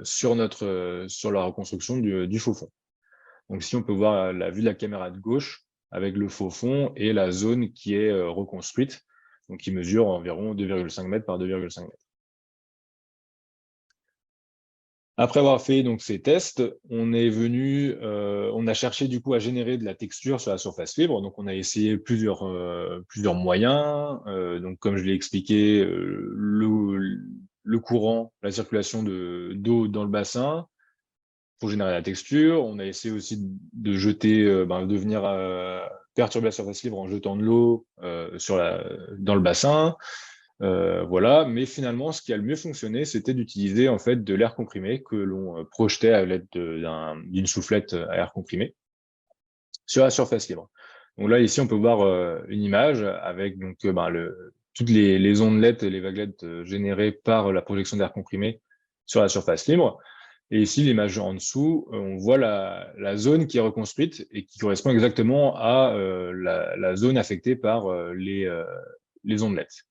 Speaker 4: sur la reconstruction du faux fond. Donc ici, on peut voir la vue de la caméra de gauche avec le faux fond et la zone qui est reconstruite, donc qui mesure environ 2,5 m par 2,5 m. Après avoir fait donc ces tests, on a cherché du coup à générer de la texture sur la surface libre. Donc on a essayé plusieurs moyens. Donc comme je l'ai expliqué, le courant, la circulation d'eau dans le bassin pour générer la texture. On a essayé aussi de jeter, de venir perturber la surface libre en jetant de l'eau dans le bassin. Voilà, mais finalement, ce qui a le mieux fonctionné, c'était d'utiliser en fait de l'air comprimé que l'on projetait à l'aide d'une soufflette à air comprimé sur la surface libre. Donc là, ici, on peut voir une image avec donc toutes les ondelettes et les vaguelettes générées par la projection d'air comprimé sur la surface libre. Et ici, l'image en dessous, on voit la zone qui est reconstruite et qui correspond exactement à la zone affectée par les ondelettes.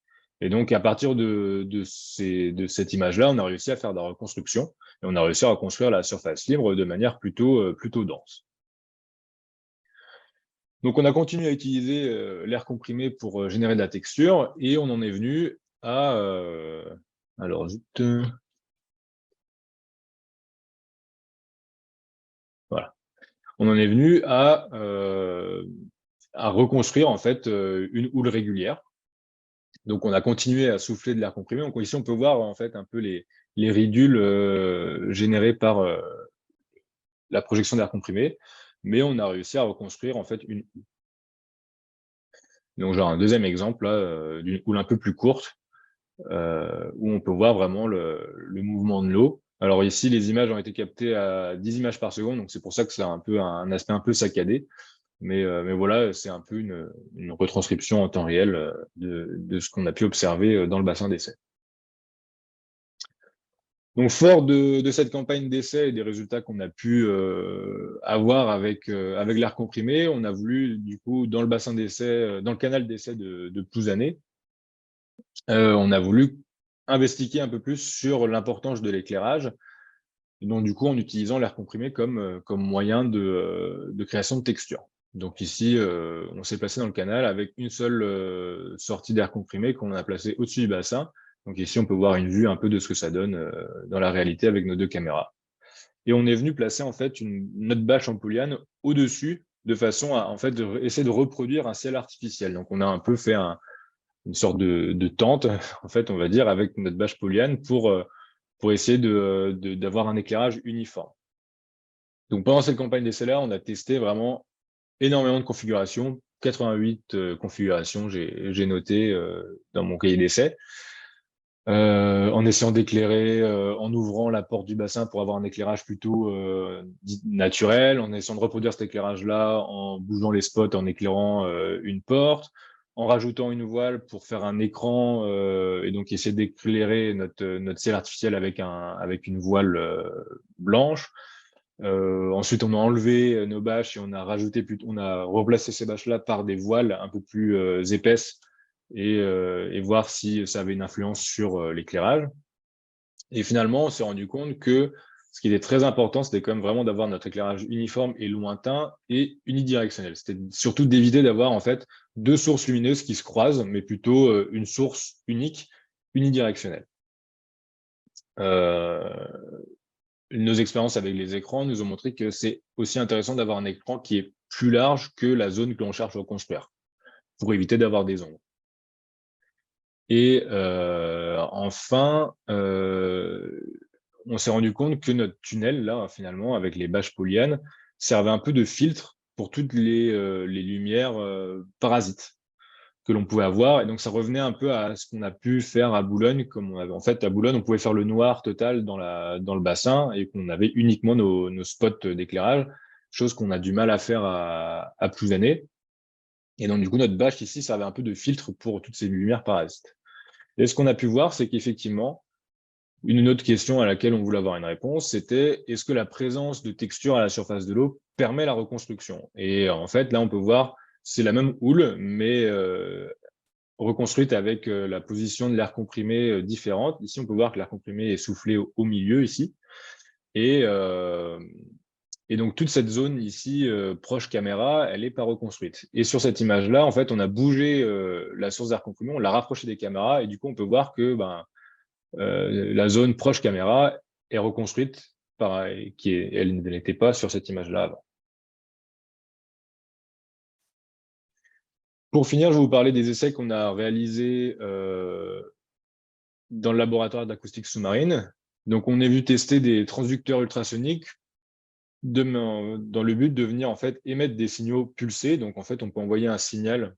Speaker 4: Et donc, à partir de cette image-là, on a réussi à faire de la reconstruction et on a réussi à reconstruire la surface libre de manière plutôt dense. Donc, on a continué à utiliser l'air comprimé pour générer de la texture et on en est venu à... alors, vite... Voilà. On en est venu à reconstruire en fait une houle régulière. Donc, on a continué à souffler de l'air comprimé. Donc, ici, on peut voir en fait un peu les ridules générées par la projection d'air comprimé, mais on a réussi à reconstruire en fait une houle. Donc, genre un deuxième exemple là, d'une houle un peu plus courte, où on peut voir vraiment le mouvement de l'eau. Alors ici, les images ont été captées à 10 images par seconde, donc c'est pour ça que c'est un aspect un peu saccadé. Mais voilà, c'est un peu une retranscription en temps réel de ce qu'on a pu observer dans le bassin d'essai. Donc, fort de cette campagne d'essai et des résultats qu'on a pu avoir avec l'air comprimé, on a voulu, du coup, dans le bassin d'essai, dans le canal d'essai de Plouzané, on a voulu investiguer un peu plus sur l'importance de l'éclairage, donc du coup en utilisant l'air comprimé comme moyen de création de texture. Donc ici, on s'est placé dans le canal avec une seule sortie d'air comprimé qu'on a placée au-dessus du bassin. Donc ici, on peut voir une vue un peu de ce que ça donne dans la réalité avec nos deux caméras. Et on est venu placer en fait notre bâche en polyane au-dessus de façon à en fait essayer de reproduire un ciel artificiel. Donc on a un peu fait une sorte de tente, en fait, on va dire, avec notre bâche polyane pour essayer d'avoir un éclairage uniforme. Donc pendant cette campagne d'essai-là, on a testé vraiment énormément de configurations, 88 configurations, j'ai noté dans mon cahier d'essai, en essayant d'éclairer, en ouvrant la porte du bassin pour avoir un éclairage plutôt dit naturel, en essayant de reproduire cet éclairage-là, en bougeant les spots, en éclairant une porte, en rajoutant une voile pour faire un écran et donc essayer d'éclairer notre ciel artificiel avec une voile blanche. Ensuite, on a enlevé nos bâches et on a replacé ces bâches-là par des voiles un peu plus épaisses et voir si ça avait une influence sur l'éclairage. Et finalement, on s'est rendu compte que ce qui était très important, c'était quand même vraiment d'avoir notre éclairage uniforme et lointain et unidirectionnel. C'était surtout d'éviter d'avoir en fait deux sources lumineuses qui se croisent, mais plutôt une source unique, unidirectionnelle. Nos expériences avec les écrans nous ont montré que c'est aussi intéressant d'avoir un écran qui est plus large que la zone que l'on cherche à reconstruire, pour éviter d'avoir des ombres. Et enfin, on s'est rendu compte que notre tunnel, là, finalement, avec les bâches polyanes, servait un peu de filtre pour toutes les lumières parasites que l'on pouvait avoir. Et donc, ça revenait un peu à ce qu'on a pu faire à Boulogne. En fait, à Boulogne, on pouvait faire le noir total dans le bassin et qu'on avait uniquement nos spots d'éclairage, chose qu'on a du mal à faire à Plouzané. Et donc, du coup, notre bâche ici servait un peu de filtre pour toutes ces lumières parasites. Et ce qu'on a pu voir, c'est qu'effectivement, une autre question à laquelle on voulait avoir une réponse, c'était est-ce que la présence de textures à la surface de l'eau permet la reconstruction? Et en fait, là, on peut voir, c'est la même houle, mais reconstruite avec la position de l'air comprimé différente. Ici, on peut voir que l'air comprimé est soufflé au milieu, ici. Et donc, toute cette zone ici, proche caméra, elle n'est pas reconstruite. Et sur cette image-là, en fait, on a bougé la source d'air comprimé, on l'a rapproché des caméras, et du coup, on peut voir que la zone proche caméra est reconstruite, elle n'était pas sur cette image-là avant. Pour finir, je vais vous parler des essais qu'on a réalisés dans le laboratoire d'acoustique sous-marine. Donc, on est venu tester des transducteurs ultrasoniques dans le but de venir en fait émettre des signaux pulsés. Donc, en fait, on peut envoyer un signal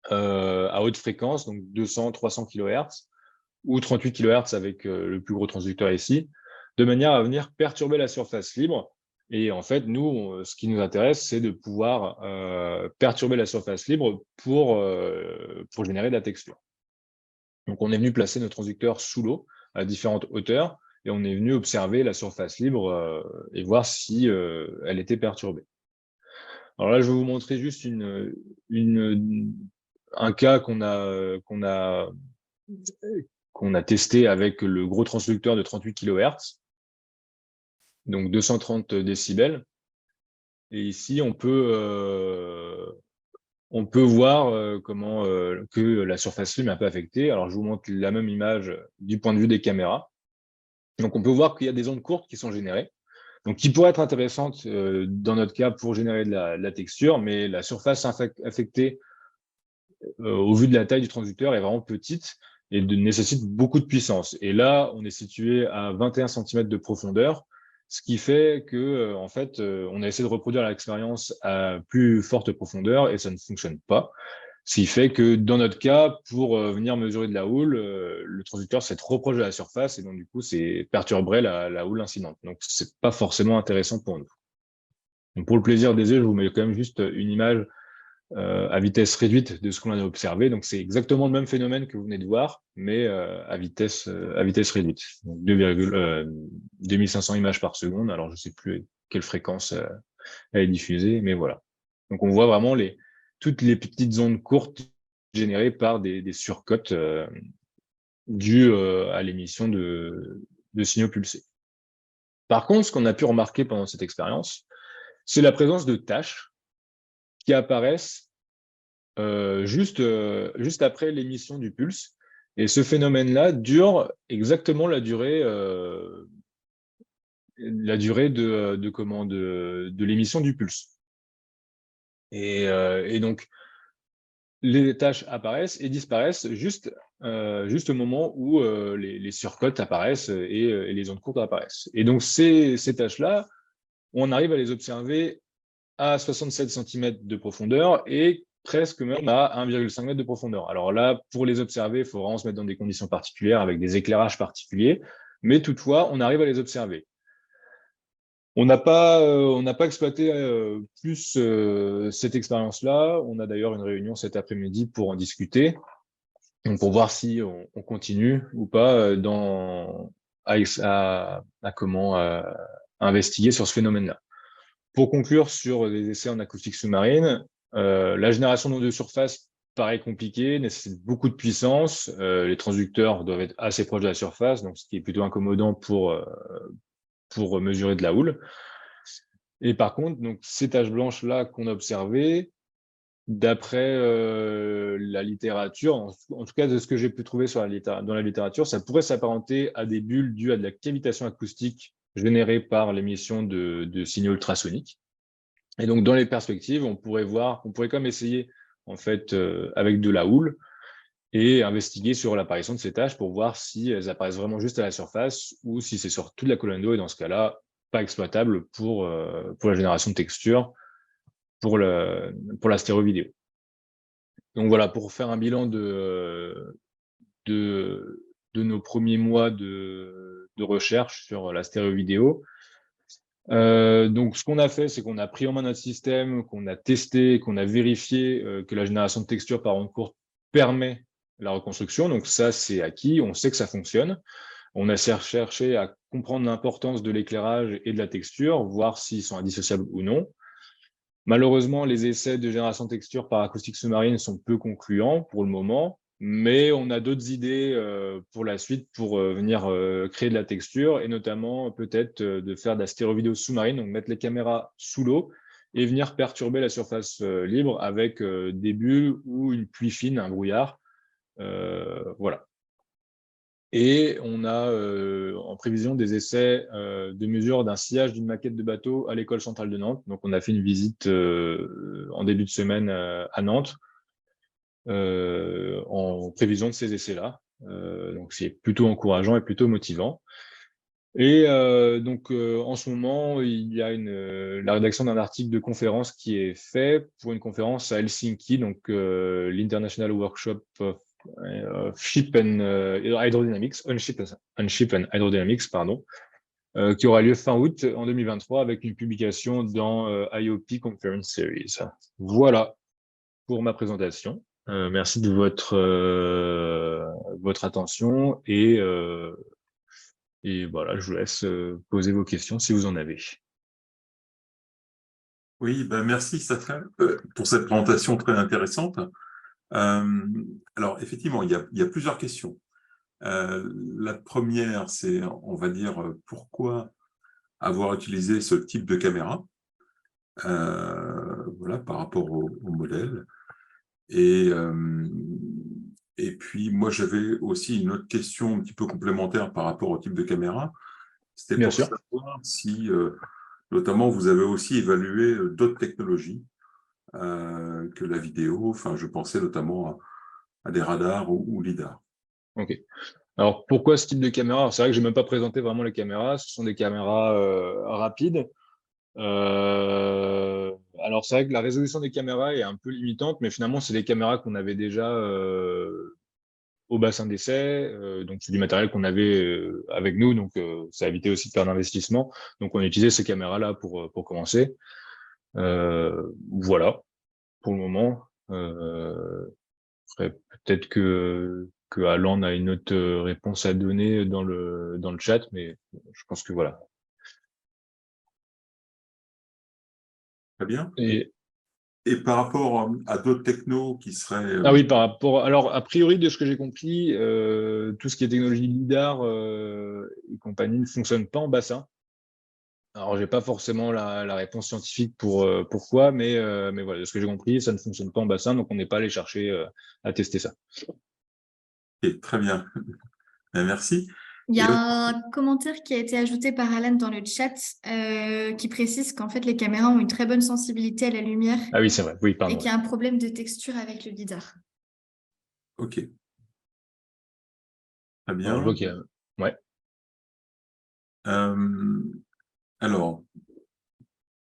Speaker 4: à haute fréquence, donc 200, 300 kHz, ou 38 kHz avec le plus gros transducteur ici, de manière à venir perturber la surface libre. Et en fait, nous, ce qui nous intéresse, c'est de pouvoir perturber la surface libre pour générer de la texture. Donc, on est venu placer nos transducteurs sous l'eau à différentes hauteurs et on est venu observer la surface libre et voir si elle était perturbée. Alors là, je vais vous montrer juste un cas qu'on a testé avec le gros transducteur de 38 kHz, donc 230 décibels. Et ici, on peut voir comment que la surface libre est un peu affectée. Alors, je vous montre la même image du point de vue des caméras. Donc, on peut voir qu'il y a des ondes courtes qui sont générées, donc qui pourraient être intéressantes dans notre cas pour générer de la texture, mais la surface affectée au vu de la taille du transducteur est vraiment petite et nécessite beaucoup de puissance. Et là, on est situé à 21 cm de profondeur, ce qui fait que, en fait, on a essayé de reproduire l'expérience à plus forte profondeur et ça ne fonctionne pas. Ce qui fait que, dans notre cas, pour venir mesurer de la houle, le transducteur s'est trop proche de la surface et donc, du coup, c'est perturberait la houle incidente. Donc, c'est pas forcément intéressant pour nous. Donc, pour le plaisir des yeux, je vous mets quand même juste une image à vitesse réduite de ce qu'on a observé. Donc, c'est exactement le même phénomène que vous venez de voir, mais à vitesse réduite. Donc, 2500 images par seconde. Alors, je ne sais plus quelle fréquence elle est diffusée, mais voilà. Donc, on voit vraiment toutes les petites ondes courtes générées par des surcotes dues à l'émission de signaux pulsés. Par contre, ce qu'on a pu remarquer pendant cette expérience, c'est la présence de taches qui apparaissent juste après l'émission du pulse. Et ce phénomène-là dure exactement la durée de l'émission du pulse. Et donc, les tâches apparaissent et disparaissent juste au moment où les surcotes apparaissent et les ondes courtes apparaissent. Et donc, ces tâches-là, on arrive à les observer à 67 cm de profondeur et presque même à 1,5 m de profondeur. Alors là, pour les observer, il faut vraiment se mettre dans des conditions particulières, avec des éclairages particuliers, mais toutefois, on arrive à les observer. On n'a pas exploité plus cette expérience-là. On a d'ailleurs une réunion cet après-midi pour en discuter, donc pour voir si on continue ou pas à investiguer sur ce phénomène-là. Pour conclure sur les essais en acoustique sous-marine, la génération d'ondes de surface paraît compliquée, nécessite beaucoup de puissance. Les transducteurs doivent être assez proches de la surface, donc ce qui est plutôt incommodant pour mesurer de la houle. Et par contre, donc, ces taches blanches-là qu'on a observées, d'après la littérature, en tout cas de ce que j'ai pu trouver dans la littérature, ça pourrait s'apparenter à des bulles dues à de la cavitation acoustique générée par l'émission de signaux ultrasoniques. Et donc, dans les perspectives, on pourrait quand même essayer, en fait, avec de la houle, et investiguer sur l'apparition de ces taches pour voir si elles apparaissent vraiment juste à la surface ou si c'est sur toute la colonne d'eau, et dans ce cas-là, pas exploitable pour la génération de textures, pour la stéréovidéo. Donc voilà, pour faire un bilan de nos premiers mois de recherche sur la stéréovidéo. Donc, ce qu'on a fait, c'est qu'on a pris en main notre système, qu'on a testé, qu'on a vérifié que la génération de textures par onde courte permet la reconstruction. Donc, ça, c'est acquis. On sait que ça fonctionne. On a cherché à comprendre l'importance de l'éclairage et de la texture, voir s'ils sont indissociables ou non. Malheureusement, les essais de génération de texture par acoustique sous-marine sont peu concluants pour le moment, mais on a d'autres idées pour la suite pour venir créer de la texture, et notamment peut-être de faire de la stéréovidéo sous-marine, donc mettre les caméras sous l'eau et venir perturber la surface libre avec des bulles ou une pluie fine, un brouillard. Voilà. Et on a en prévision des essais de mesure d'un sillage d'une maquette de bateau à l'école centrale de Nantes. Donc, on a fait une visite en début de semaine à Nantes en prévision de ces essais-là. Donc, c'est plutôt encourageant et plutôt motivant. Et donc, en ce moment, il y a la rédaction d'un article de conférence qui est fait pour une conférence à Helsinki, donc l'International Workshop of Ship and Hydrodynamics, on ship and Hydrodynamics, pardon, qui aura lieu fin août en 2023 avec une publication dans IOP Conference Series. Voilà pour ma présentation. Merci de votre attention et voilà, je vous laisse poser vos questions si vous en avez.
Speaker 3: Oui, ben merci Safran pour cette présentation très intéressante. Alors, effectivement, il y a plusieurs questions. La première, c'est, on va dire, pourquoi avoir utilisé ce type de caméra voilà, par rapport au modèle. Et puis, moi, j'avais aussi une autre question un petit peu complémentaire par rapport au type de caméra. C'était pour savoir si, notamment, vous avez aussi évalué d'autres technologies que la vidéo. Enfin, je pensais notamment à des radars ou lidar.
Speaker 4: Ok. Alors, pourquoi ce type de caméra? C'est vrai que je n'ai même pas présenté vraiment les caméras. Ce sont des caméras rapides. Alors, c'est vrai que la résolution des caméras est un peu limitante, mais finalement, c'est des caméras qu'on avait déjà au bassin d'essai. Donc, c'est du matériel qu'on avait avec nous, donc ça a évité aussi de faire d'investissement. Donc, on a utilisé ces caméras-là pour commencer. Voilà, pour le moment. Peut-être que Alan a une autre réponse à donner dans le chat, mais je pense que voilà.
Speaker 3: Très bien. Et par rapport à d'autres technos qui seraient...
Speaker 4: Ah oui, par rapport... Alors, a priori, de ce que j'ai compris, tout ce qui est technologie LIDAR et compagnie ne fonctionne pas en bassin. Alors, j'ai pas forcément la réponse scientifique pour pourquoi, mais voilà, de ce que j'ai compris, ça ne fonctionne pas en bassin, donc on n'est pas allé chercher à tester ça.
Speaker 3: Ok, très bien. Merci.
Speaker 1: Il y
Speaker 3: Et
Speaker 1: a un commentaire qui a été ajouté par Alan dans le chat qui précise qu'en fait, les caméras ont une très bonne sensibilité à la lumière
Speaker 4: Ah oui, c'est vrai. Oui,
Speaker 1: et
Speaker 4: pardon.
Speaker 1: qu'il y a un problème de texture avec le lidar.
Speaker 3: ok, très
Speaker 4: Alors, je
Speaker 3: bien.
Speaker 4: vois qu'il y a... Ouais.
Speaker 3: Alors,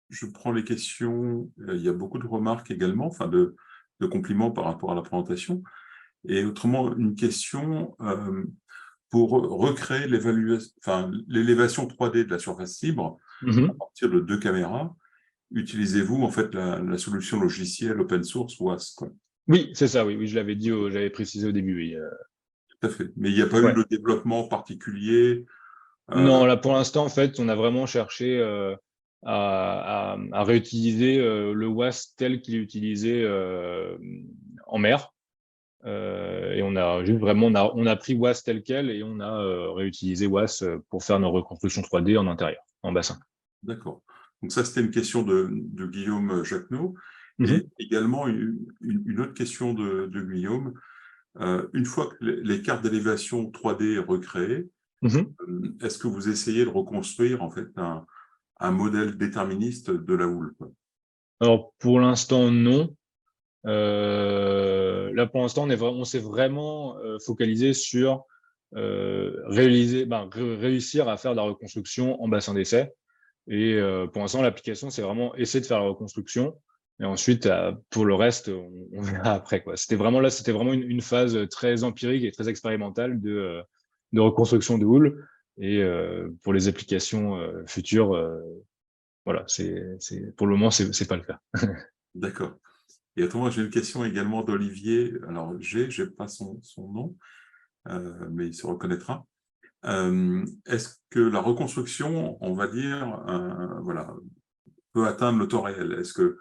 Speaker 3: je prends les questions. Il y a beaucoup de remarques également, enfin de compliments par rapport à la présentation. Et autrement, une question pour recréer l'élévation 3D de la surface libre à
Speaker 4: Mhm.
Speaker 3: partir de 2 caméras. Utilisez-vous en fait la solution logicielle open source WAS, quoi.
Speaker 4: Oui, c'est ça, oui, je l'avais dit, j'avais précisé au début, oui.
Speaker 3: Tout à fait. Mais il n'y a pas eu
Speaker 4: Ouais.
Speaker 3: de développement particulier.
Speaker 4: Non, là, pour l'instant, en fait, on a vraiment cherché à réutiliser le WAS tel qu'il est utilisé en mer. Et on a juste vraiment, on a pris WAS tel quel et on a réutilisé WAS pour faire nos reconstructions 3D en intérieur, en bassin.
Speaker 3: D'accord. Donc ça, c'était une question de Guillaume Jacquenot. Et
Speaker 4: Mhm.
Speaker 3: également, une autre question de Guillaume. Une fois que les cartes d'élévation 3D recréées,
Speaker 4: Mhm.
Speaker 3: est-ce que vous essayez de reconstruire en fait un modèle déterministe de la houle, quoi?
Speaker 4: Alors, pour l'instant, non. Là, pour l'instant, on s'est vraiment focalisé sur réussir à faire de la reconstruction en bassin d'essai. Et pour l'instant, l'application, c'est vraiment essayer de faire la reconstruction. Et ensuite, pour le reste, on verra après, quoi. C'était vraiment une phase très empirique et très expérimentale de reconstruction de houle. Et pour les applications futures, voilà, pour le moment, c'est pas le cas.
Speaker 3: D'accord. Et autrement, j'ai une question également d'Olivier. Alors, j'ai pas son nom, mais il se reconnaîtra. Est-ce que la reconstruction, on va dire, voilà, peut atteindre le temps réel? Est-ce que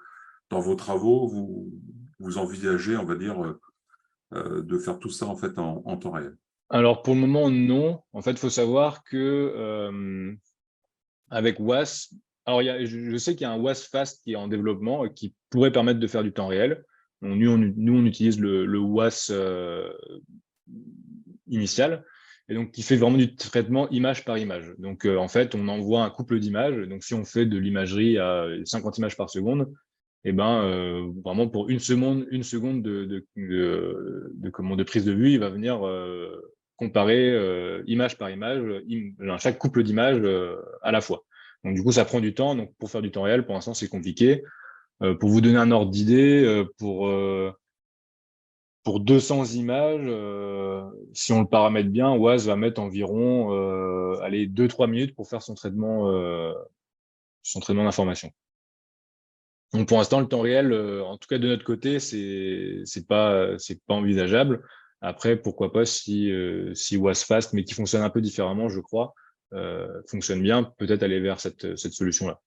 Speaker 3: dans vos travaux, vous envisagez, on va dire, de faire tout ça en fait en temps réel?
Speaker 4: Alors, pour le moment, non. En fait, il faut savoir que avec WAS, alors je sais qu'il y a un WAS Fast qui est en développement et qui pourrait permettre de faire du temps réel. Donc, nous, on utilise le WAS initial, et donc qui fait vraiment du traitement image par image. Donc, en fait, on envoie un couple d'images. Donc, si on fait de l'imagerie à 50 images par seconde, et ben vraiment pour une seconde de prise de vue, il va venir comparer image par image, chaque couple d'images à la fois. Donc du coup, ça prend du temps. Donc pour faire du temps réel, pour l'instant, c'est compliqué. Pour vous donner un ordre d'idée, pour 200 images, si on le paramètre bien, WAS va mettre environ 2-3 minutes pour faire son traitement d'information. Donc pour l'instant, le temps réel, en tout cas de notre côté, c'est pas envisageable. Après, pourquoi pas si WAS Fast, mais qui fonctionne un peu différemment, je crois, fonctionne bien, peut-être aller vers cette solution-là.